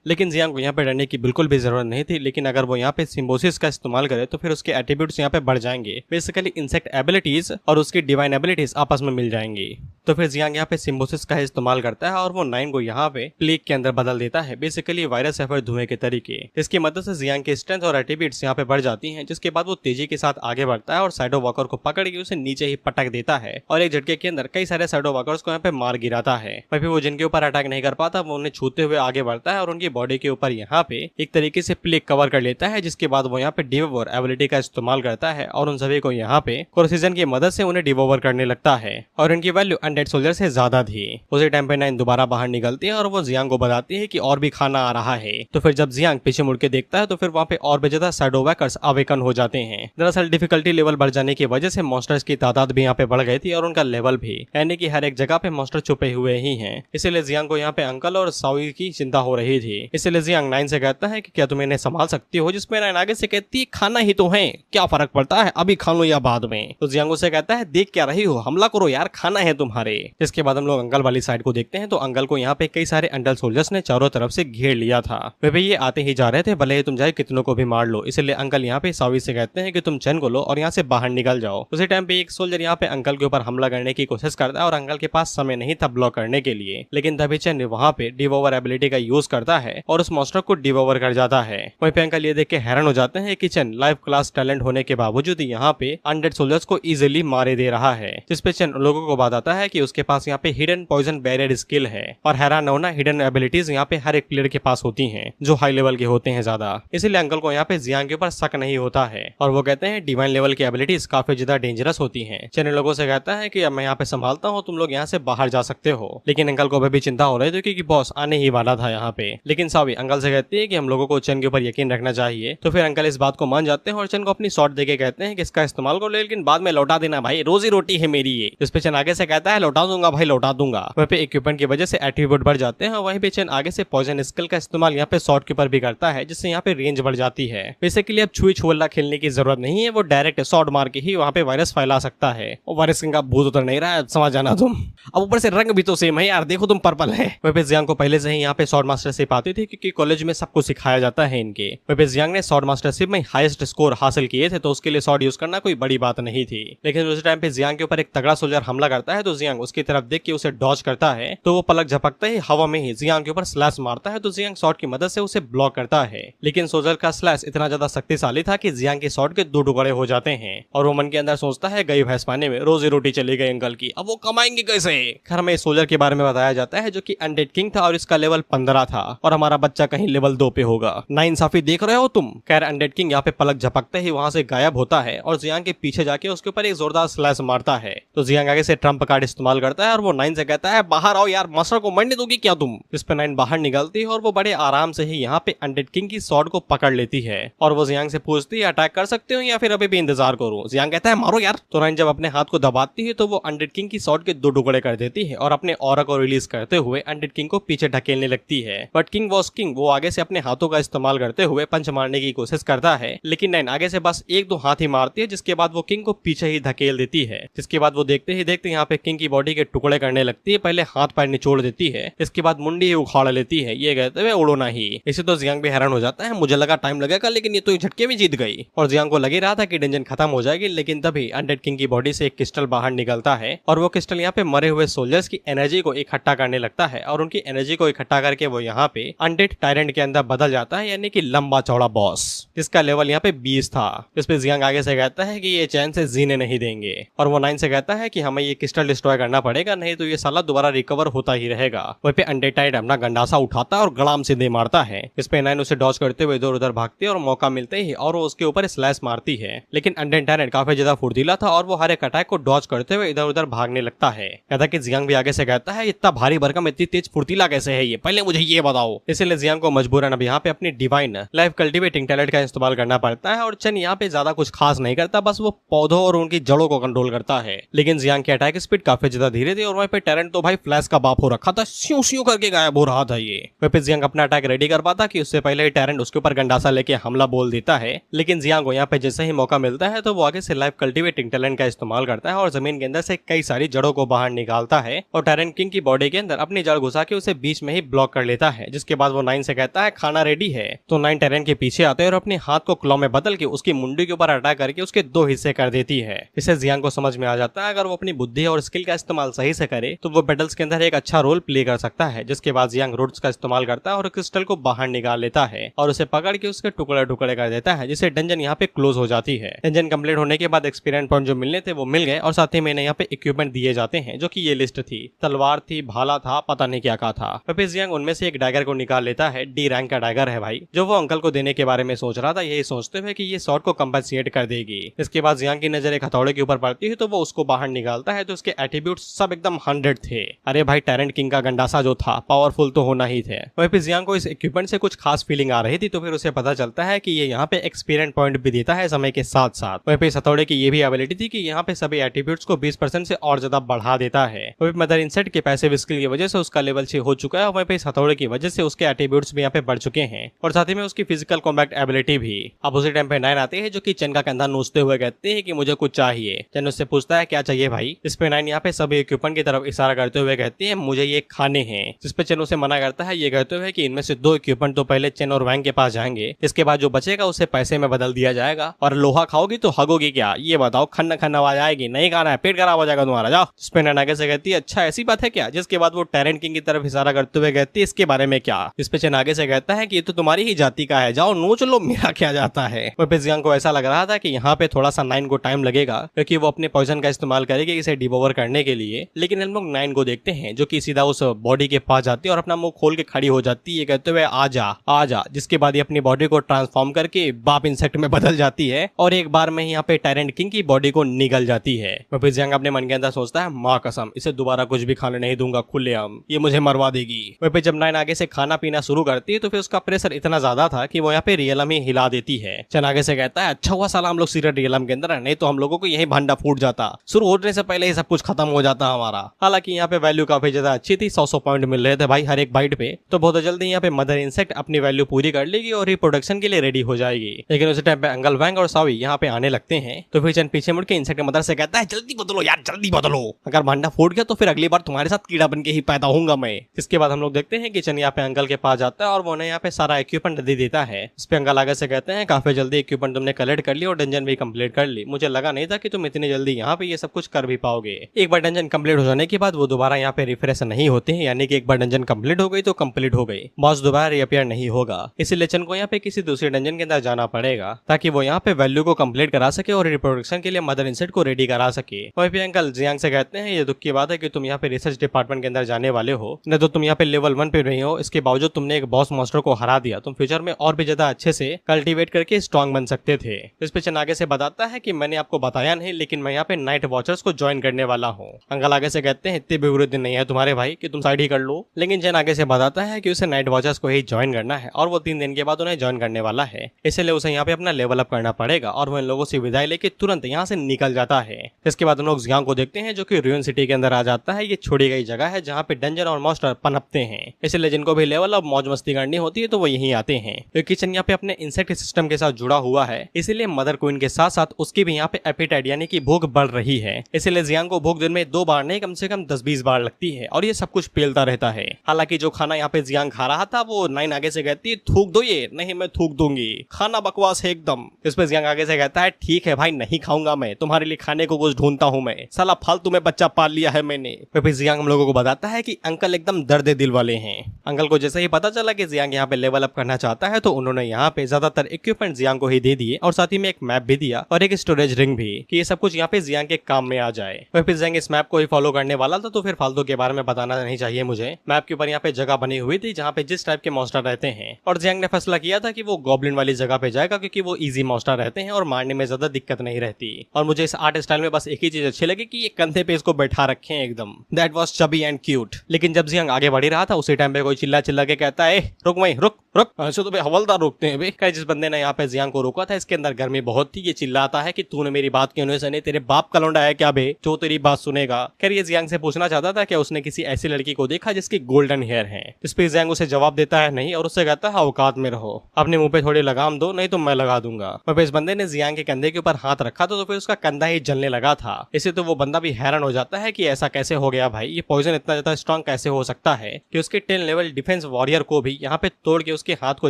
लेकिन जियांग को यहाँ पे डरने की बिल्कुल भी जरूरत नहीं थी, लेकिन अगर वो यहाँ पे सिम्बोसिस का इस्तेमाल करे तो फिर उसके एट्रीब्यूट्स यहाँ पे बढ़ जाएंगे। बेसिकली इंसेक्ट एबिलिटीज और उसकी डिवाइन एबिलिटीज आपस में मिल जाएंगी। तो फिर जियांग यहाँ पे सिम्बोसिस का इस्तेमाल करता है और वो नाइन को यहाँ पे प्लेग के अंदर बदल देता है, बेसिकली वायरस या फिर धुएं के तरीके। इसकी मदद से जियांग की स्ट्रेंथ और एट्रीब्यूट्स यहाँ पे बढ़ जाती हैं, जिसके बाद वो तेजी के साथ आगे बढ़ता है और शैडो वॉकर को पकड़ के उसे नीचे ही पटक देता है और एक झटके के अंदर कई सारे शैडो वॉकर्स को यहाँ पे मार गिराता है। वहीं पे वो जिनके ऊपर अटैक नहीं कर पाता वो उन्हें छूते हुए आगे बढ़ता है और उनकी बॉडी के ऊपर यहाँ पे एक तरीके से प्लेग कवर कर लेता है, जिसके बाद वो यहाँ पे डिवोवर एबिलिटी का इस्तेमाल करता है और उन सभी को यहाँ पे कोर्सिजन की मदद से उन्हें डिवोवर करने लगता है और इनकी वैल्यू अनडेड सोल्जर से ज्यादा थी। उसी टाइम पे 9 दोबारा बाहर निकलती है और वो जियांग को बताती है कि और भी खाना आ रहा है। तो फिर जब जियांग पीछे मुड़ के देखता है तो फिर वहाँ पे और भी ज्यादा शैडो वॉकर्स अवेकन हो जाते हैं। दरअसल डिफिकल्टी लेवल बढ़ जाने की वजह से मॉन्स्टर्स की तादाद भी यहाँ पे बढ़ गई थी और उनका लेवल भी, यानी कि हर एक जगह पे मॉन्स्टर छुपे हुए ही हैं। इसीलिए जियांग को यहाँ पे अंकल और सावी की चिंता हो रही थी। इसलिए जियांग 9 से कहता है कि क्या तुम इन्हें संभाल सकती हो, जिसमें 9 आगे से कहती है खाना ही तो है, क्या फर्क पड़ता है, अभी खा लो या बाद में। तो जियांग उसे कहता है देख क्या रही हो, हमला करो यार, खाना है तुम्हारे। जिसके बाद हम लोग अंकल वाली साइड को देखते हैं तो अंकल को यहाँ पे कई सारे अंडर सोल्जर्स ने चारों तरफ से घेर लिया था। वे ये आते ही जा रहे थे, भले ही तुम जाए कितनों को भी मार लो। इसलिए अंकल यहाँ पे सावी से कहते हैं कि तुम चैन को लो और यहाँ से बाहर निकल जाओ। उसी टाइम पे एक सोल्जर यहाँ पे अंकल के ऊपर हमला करने की कोशिश करता है और अंकल के पास समय नहीं था ब्लॉक करने के लिए, लेकिन तभी चैन वहाँ पे डिवोवर एबिलिटी का यूज करता है और उस मॉन्स्टर को डिवोवर कर जाता है। वहीं पे अंकल ये देख के हैरान हो जाते हैं कि चैन लाइव क्लास टैलेंट होने के बावजूद यहाँ पे अनडेड सोल्जर्स को इजिली मारे दे रहा है, जिसपे चैन लोगों को बताता है कि उसके पास यहाँ पे हिडन पॉइजन बैरियर स्किल है। और हैरान होना, हिडन एबिलिटीज यहाँ पे हर एक प्लेयर के पास होती हैं जो हाई लेवल के होते हैं ज्यादा। इसीलिए अंकल को यहाँ पे जियांग के ऊपर शक नहीं होता है और वो कहते हैं डिवाइन लेवल की एबिलिटीज काफी ज्यादा डेंजरस होती हैं। चैन लोगों से कहता है कि अब मैं यहाँ पे संभालता हूँ, तुम लोग यहाँ से बाहर जा सकते हो। लेकिन अंकल को अभी भी चिंता हो रही थी क्योंकि बॉस आने ही वाला था यहाँ पे। लेकिन सावी अंकल से कहती है कि हम लोगों को चैन के ऊपर यकीन रखना चाहिए। तो फिर अंकल इस बात को मान जाते हैं और चैन को अपनी शॉट देके कहते हैं कि इसका इस्तेमाल करो, लेकिन बाद में लौटा देना भाई, रोजी रोटी है मेरी ये। जिस पे चैन आगे से कहता है लौटा दूंगा भाई, लौटा दूंगा। वहीं पे इक्विपमेंट की वजह से एट्रीब्यूट बढ़ जाते हैं और वहीं पे चैन आगे से पॉइजन स्किल का इस्तेमाल यहाँ पे शॉट के ऊपर भी करता है, जिससे यहाँ पे रेंज बढ़ जाती है। बेसिकली अब छुई छुअल्ला खेलने की जरूरत नहीं है, वो डायरेक्ट शॉट मार के ही वहाँ पे वायरस फैला सकता है। और वायरस का भूत उतर नहीं रहा है, समझ जाना तुम। अब ऊपर से रंग भी तो सेम है यार, देखो तुम पर्पल है। वहीं पे जियांग को पहले से ही यहाँ पे शॉट मास्टरशिप आती थी क्योंकि कॉलेज में सबको सिखाया जाता है इनके। वहीं पे जियांग ने शॉट मास्टरशिप में हाईएस्ट स्कोर हासिल किए थे, तो उसके लिए शॉट यूज करना कोई बड़ी बात नहीं थी। लेकिन उस टाइम पे जियांग के ऊपर एक तगड़ा सोल्जर हमला करता है तो जियांग उसकी तरफ देख के उसे डॉज करता है, तो वो पलक झपकते ही हवा में ही जियांग के ऊपर स्लैश मारता है। तो जियांग शॉट की मदद से उसे ब्लॉक करता है, लेकिन सोल्जर का स्लैश इतना ज्यादा शक्तिशाली था कि जियांग के शॉट के 2 टुकड़े हो जाते हैं और वो मन के अंदर सोचता है गई भैंस पाने में रोजी रोटी चली गई अंकल की, अब वो कमाएंगे कैसे। खैर हमें सोल्जर के बारे में बताया जाता है जो कि अनडेड किंग था और इसका लेवल 15 था और हमारा बच्चा कहीं लेवल 2 पे होगा। नाइंसाफी देख रहे हो तुम। खैर अनडेड किंग यहाँ पे पलक झपकते ही वहां से गायब होता है और जियांग के पीछे जाके उसके ऊपर एक जोरदार स्लैश मारता है। तो जियांग आगे से ट्रम्प कार्ड इस्तेमाल करता है और वो 9 से कहता है बाहर आओ यार, मॉन्स्टर को मरने दोगी क्या तुम। इस पे 9 बाहर निकलती है और वो बड़े आराम से ही यहाँ पे अनडेड किंग की स्वॉर्ड को पकड़ लेती है और वो जियांग से पूछती है अटैक कर सकते हो या फिर अभी भी इंतजार करूं। जियांग कहता है मारो यार। तो 9 जब अपने हाथ को दबाती है तो वो अनडेड किंग की स्वॉर्ड के 2 टुकड़े कर देती है और अपने ऑरा को रिलीज करते हुए अनडेड किंग को पीछे ढकेलने लगती है। बट किंग वॉज किंग, वो आगे से अपने हाथों का इस्तेमाल करते हुए पंच मारने की कोशिश करता है, लेकिन 9 आगे से बस 1-2 हाथ ही मारती है, जिसके बाद वो किंग को पीछे ही धकेल देती है। जिसके बाद वो देखते ही देखते यहाँ पे किंग की बॉडी के टुकड़े करने लगती है। पहले हाथ पैर निचोड़ देती है, इसके बाद मुंडी ही उखाड़ लेती है, ये कहते हुए उड़ो नहीं। इसे तो जियांग भी हैरान हो जाता है, मुझे लगा टाइम लगेगा लेकिन ये तो झटके में जीत गई। और जियांग को लगे रहा था कि डंजन खत्म हो जाएगी, लेकिन तभी अनडेड किंग की बॉडी से एक क्रिस्टल बाहर निकलता है और वो क्रिस्टल यहाँ पे मरे हुए सोल्जर्स की एनर्जी को इकट्ठा करने लगता है और उनकी एनर्जी को इकट्ठा करके वो यहाँ पे अनडेड टायरेंट के अंदर बदल जाता है, यानी कि लंबा चौड़ा बॉस, जिसका लेवल यहाँ पे 20 था। इस पे जियांग आगे से कहता है कि ये चैन से जीने नहीं देंगे और वो 9 से कहता है कि हमें ये क्रिस्टल डिस्ट्रॉय करना पड़ेगा, नहीं तो ये साला दोबारा रिकवर होता ही रहेगा। वहीं पे अनडेड टायरेंट अपना गंडासा उठाता है और गड़ाम से दे मारता है। इस पे 9 उसे डॉज करते हुए इधर उधर भागती है और मौका मिलते ही और वो उसके ऊपर स्लैश मारती है, लेकिन अनडेड टायरेंट काफी ज्यादा फुर्तीला था और वो हर एक अटैक को डॉज करते हुए इधर उधर भागने लगता है। कहता कि जियांग भी आगे से कहता है इतना भारी भरकम इतनी तेज फुर्तीला कैसे है ये, पहले मुझे ये बताओ। इसलिए जियांग को मजबूरन अब यहाँ पे अपनी डिवाइन लाइफ कल्टिवेटिंग टैलेंट का इस्तेमाल करना पड़ता है और चैन यहाँ पे ज्यादा कुछ खास नहीं करता, बस वो पौधों और उनकी जड़ों को कंट्रोल करता है। लेकिन जियांग की अटैक स्पीड काफी ज्यादा धीरे थी और वहीं पे टैरेंट तो भाई फ्लैश का बाप हो रखा था, स्यू स्यू करके गायब हो रहा था ये। वहीं पे जियांग अपना अटैक रेडी कर पाता कि उससे पहले ही टैरेंट उसके ऊपर गंडासा लेके हमला बोल देता है, लेकिन जियांग को यहाँ पे जैसे ही मौका मिलता है तो वो आगे से लाइफ कल्टिवेटिंग टैलेंट का इस्तेमाल करता है और जमीन के अंदर से कई सारी जड़ों को बाहर निकालता है और टैरेंट किंग की बॉडी के अंदर अपनी जड़ घुसा के उसे बीच में ही ब्लॉक कर लेता है। जिसके बाद वो 9 से कहता है खाना रेडी है। तो 9 टैरेंट के पीछे आते हैं और अपने हाथ को क्लॉ में बदल के उसकी मुंडी के ऊपर अटैक करके उसके 2 हिस्से कर देती है। इसे जियांग को समझ में आ जाता है अगर वो अपनी बुद्धि और स्किल का इस्तेमाल सही से करे तो वो बैटल्स के अंदर एक अच्छा रोल प्ले कर सकता है। जिसके बाद जियांग रूट्स का इस्तेमाल करता है और क्रिस्टल को बाहर निकाल लेता है और उसे पकड़ के उसके टुकड़े टुकड़े कर देता है, जिससे डंजन यहाँ पे क्लोज हो जाती है। इंजन कंप्लीट होने के बाद एक्सपीरियंस पॉइंट जो मिलने थे वो मिल गए और साथ ही मैंने यहाँ पे इक्विपमेंट दिए जाते हैं, जो कि ये लिस्ट थी। तलवार थी, भाला था, पता नहीं क्या था। फिर जियांग उनमें से एक डैगर को निकाल लेता है। डी रैंक का डैगर है भाई, जो वो अंकल को देने के बारे में सोच रहा था, यही सोचते हुए कि ये शॉट को कंपनसेट कर देगी। इसके बाद जियांग की नजर एक हथौड़े के ऊपर पड़ती है तो वो उसको बाहर निकालता है, तो उसके एट्रीब्यूट सब एकदम 100 थे। अरे भाई, टैरेंट किंग का गंडासा जो था पावरफुल तो होना ही थे। वहीं पे जियांग को इस इक्विपमेंट से कुछ खास फीलिंग आ रही थी, तो फिर उसे पता चलता है कि ये यहाँ पे एक्सपीरियंस पॉइंट भी देता है समय के साथ साथ। वहीं पे इस हथौड़े की ये भी एबिलिटी थी कि यहाँ पे सभी एट्रीब्यूट्स को 20% से और ज्यादा बढ़ा देता है। वहीं मदर इंसेट के पैसिव स्किल की वजह से उसका लेवल 6 हो चुका है और वहीं पे इस हथौड़े की वजह से उसके एट्रीब्यूट्स भी यहाँ पे बढ़ चुके हैं और साथ ही में उसकी फिजिकल कॉम्बैट एबिलिटी भी। अब उसी टाइम पे 9 आते हैं, जो कि चेन का कंधा नोचते हुए कहते हैं कि मुझे कुछ चाहिए। चेन उससे पूछता है क्या चाहिए भाई। इस पे 9 यहाँ पे सभी इक्विपमेंट की तरफ इशारा करते हुए कहती है मुझे ये खाने हैं, जिस पे चेन उसे मना करता है, ये कहते हुए कि इनमें से 2 इक्विपमेंट तो पहले चेन और वैंग के पास जाएंगे, इसके बाद जो बचेगा उसे पैसे में बदल दिया जाएगा। और लोहा खाओगी तो हगोगी क्या, ये बताओ। खन्ना खन्ना आवाज आएगी, नहीं खाना है, पेट खराब हो जाएगा तुम्हारा, जाओ। इस पे नैन आगे से कहती है अच्छा ऐसी बात है क्या, जिसके बाद वो टैरेंट किंग की तरफ इशारा करते हुए कहती है इसके बारे में क्या। इस पे चेन आगे से कहता है कि ये तो तुम्हारी ही जाति का है, जाओ नोच लो, मेरा क्या जाता है। वहीं पे जियांग को ऐसा लग रहा था कि यहाँ पे थोड़ा सा 9 को टाइम लगेगा, क्योंकि वो अपने पॉइजन का इस्तेमाल करेगी इसे डिवोवर करने के लिए। लेकिन हम लोग 9 को देखते हैं, जो कि सीधा उस बॉडी के पास जाती है और अपना मुंह खोल के खड़ी हो जाती है, कहते हुए आजा आजा। जिसके बाद ये अपनी बॉडी को ट्रांसफॉर्म करके बाप इंसेक्ट में बदल जाती है और एक बार में यहाँ पे टैरेंट किंग की बॉडी को निगल जाती है। फिर जियांग अपने मन के अंदर सोचता है माँ कसम, इसे दोबारा कुछ भी खाने नहीं दूंगा खुलेआम, ये मुझे मरवा देगी। वहीं पे जब 9 आगे से खाना पीना शुरू करती है तो फिर उसका प्रेशर इतना ज्यादा था कि वो यहाँ पे रियलम ही हिला देती है। चन आगे से कहता है अच्छा हुआ साला हम लोग सीरियल रियलम के अंदर है, नहीं तो हम लोगों को यही भांडा फूट जाता, शुरू होने से पहले ही सब कुछ खत्म हो जाता हमारा। हालांकि यहाँ पे वैल्यू काफी ज्यादा अच्छी थी, 100 पॉइंट मिल रहे थे भाई हर एक बाइट पे, तो बहुत जल्दी यहाँ पे मदर इंसेक्ट अपनी वैल्यू पूरी कर लेगी और रिप्रोडक्शन के लिए रेडी हो जाएगी। लेकिन उसी टाइम पे अंकल वैंग और सावी यहाँ पे आने लगते हैं, तो फिर चन पीछे मुड़ के इंसेक्ट मदर से कहता है जल्दी बदलो यार, जल्दी बदलो, अगर भांडा फूट गया तो फिर अगली बार तुम्हारे साथ कीड़ा बन के ही पैदा होऊंगा मैं। इसके बाद हम लोग देखते हैं कि चन यहाँ पे अंकल के पास जाता है और वो उन्हें यहाँ पे सारा इक्विपमेंट दे देता है। इस पे अंकल आगे से कहते हैं काफी जल्दी इक्विपमेंट तुमने कलेक्ट कर ली और डंजन भी कंप्लीट कर ली, मुझे लगा नहीं था कि तुम इतनी जल्दी यहाँ पे ये सब कुछ कर भी पाओगे। एक बार डंजन कंप्लीट हो जाने के बाद वो दोबारा यहाँ पे रिफ्रेश नहीं होते हैं, यानी कि एक बार डंजन कंप्लीट हो गई तो कंप्लीट हो गई, बॉस दोबारा रिअपियर नहीं होगा। इसीलिए चन को यहाँ पे किसी दूसरे डंजन के अंदर जाना पड़ेगा ताकि वो यहाँ पे वैल्यू को कंप्लीट करा सके और रिप्रोडक्शन के लिए मदर इंसेक्ट को रेडी करा सके। वहीं पे अंकल जियांग से कहते हैं ये दुख की बात है कि तुम यहाँ पे रिसर्च डिपार्टमेंट के अंदर जाने वाले हो, नहीं तो तुम यहाँ पे लेवल 1 पे रही हो, इसके बावजूद तुमने एक बॉस मॉन्स्टर को हरा दिया, तुम फ्यूचर में और भी ज्यादा अच्छे से कल्टीवेट करके स्ट्रॉन्ग बन सकते थे। इस पे चन आगे से बताता है कि मैंने आपको बताया नहीं, लेकिन मैं यहाँ पे नाइट वॉचर्स को ज्वाइन करने वाला हूँ। अंकल आगे से कहते हैं इतने भी बुरे दिन नहीं है तुम्हारे भाई कि तुम साइड ही कर लो, लेकिन चन आगे से बताता है कि उसे नाइट वॉचर्स को ही ज्वाइन करना है और वो 3 दिन के बाद उन्हें ज्वाइन करने वाला है, इसलिए उसे यहाँ पे अपना लेवल अप करना पड़ेगा और वो इन लोगों से विदाई लेके तुरंत यहाँ से निकल जाता है। इसके बाद हम लोग जियांग को देखते हैं, जो कि रुइन सिटी के अंदर आ जाता है। ये छोड़ी गई जगह है जहाँ पे डंजन और मॉन्स्टर पनपते हैं, इसलिए जिनको भी लेवल अप मौज मस्ती करनी होती है तो वो यहीं आते हैं। क्योंकि चन यहाँ पे अपने इंसेक्ट सिस्टम के साथ जुड़ा हुआ है, इसीलिए मदर क्वीन के साथ साथ उसकी भी यहाँ पे एपेटाइट यानी कि भूख बढ़ रही है, इसलिए जियांग को भूख दिन में 2 बार नहीं कम से कम 10-20 बार लगती है और ये सब कुछ पेलता रहता है। हालांकि जो खाना यहाँ पे जियांग खा रहा था वो 9 आगे से कहती है थूक दो ये, नहीं मैं थूक दूंगी, खाना बकवास है एकदम। इस पे जियांग आगे से कहता है ठीक है भाई नहीं खाऊंगा मैं, तुम्हारे लिए खाने को कुछ ढूंढता हूँ मैं, साला फालतू में बच्चा पाल लिया है मैंने। फिर जियांग हम लोगों को बताता है कि अंकल एकदम दर्द दिल वाले हैं। अंकल को जैसे ही पता चला कि जियांग यहाँ पे लेवल अप करना चाहता है तो उन्होंने यहाँ पे ज्यादातर इक्विपमेंट जियांग को ही दे दिए और साथ ही में एक मैप भी दिया और एक स्टोरेज रिंग भी कि ये सब कुछ यहाँ पे जियांग के काम में आ जाए। फिर जियांग इस मैप को ही फॉलो करने वाला था, तो फिर फालतू के बारे में बताना नहीं चाहिए मुझे। मैप के ऊपर यहाँ पे जगह बनी हुई थी जहाँ पे जिस टाइप के मॉन्स्टर रहते हैं और जियांग ने फैसला किया था कि वो गॉब्लिन वाली जगह पे जाएगा क्योंकि वो इजी मॉन्स्टर रहते हैं और मारने में ज्यादा दिक्कत नहीं रहती। और मुझे इस आर्ट स्टाइल में बस एक ही चीज अच्छी लगी कि ये कंधे पे इसको बैठा रखे हैं एकदम, that was chubby and cute. लेकिन जब जियांग आगे बढ़ रहा था उसी टाइम पे कोई चिल्ला चिल्ला के कहता है रुक वहीं रुक रुक, ऐसे तो भाई हवलदार रोकते हैं भाई। जिस बंदे ने यहाँ पे जियांग को रोका था इसके अंदर गर्मी बहुत थी, ये चिल्लाता है कि तूने मेरी बात क्यों नहीं सुनी, तेरे बाप का लौंडा है क्या बे जो तेरी बात सुनेगा। खैर ये जियांग से पूछना चाहता था कि उसने किसी ऐसी लड़की को देखा जिसकी गोल्डन हेयर है। इस पे जियांग उसे जवाब देता है नहीं और उससे कहता है औकात में रहो, अपने मुंह पे थोड़ी लगाम दो नहीं तो मैं लगा दूंगा। इस बंदे ने जियांग के कंधे के ऊपर हाथ रखा तो फिर उसका कंधा ही जलने लगा था। इसे तो वो बंदा भी हैरान हो जाता है कि ऐसा कैसे हो गया भाई, ये पॉइजन इतना ज्यादा स्ट्रॉन्ग कैसे हो सकता है कि उसके 10 लेवल डिफेंस वॉरियर को भी यहाँ पे तोड़ के उसके हाथ को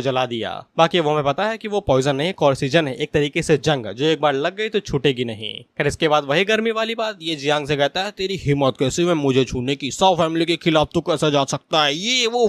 जला दिया। बाकी वो हमें पता है कि वो पॉइजन नहीं कॉर्सिजन है, एक तरीके से जंग जो एक बार लग गई तो छूटेगी नहीं। फिर इसके बाद वही गर्मी वाली बात, ये जियांग से कहता है तेरी हिम्मत कैसे है मुझे छूने की, 100 फैमिली के खिलाफ तू कैसा जा सकता है ये वो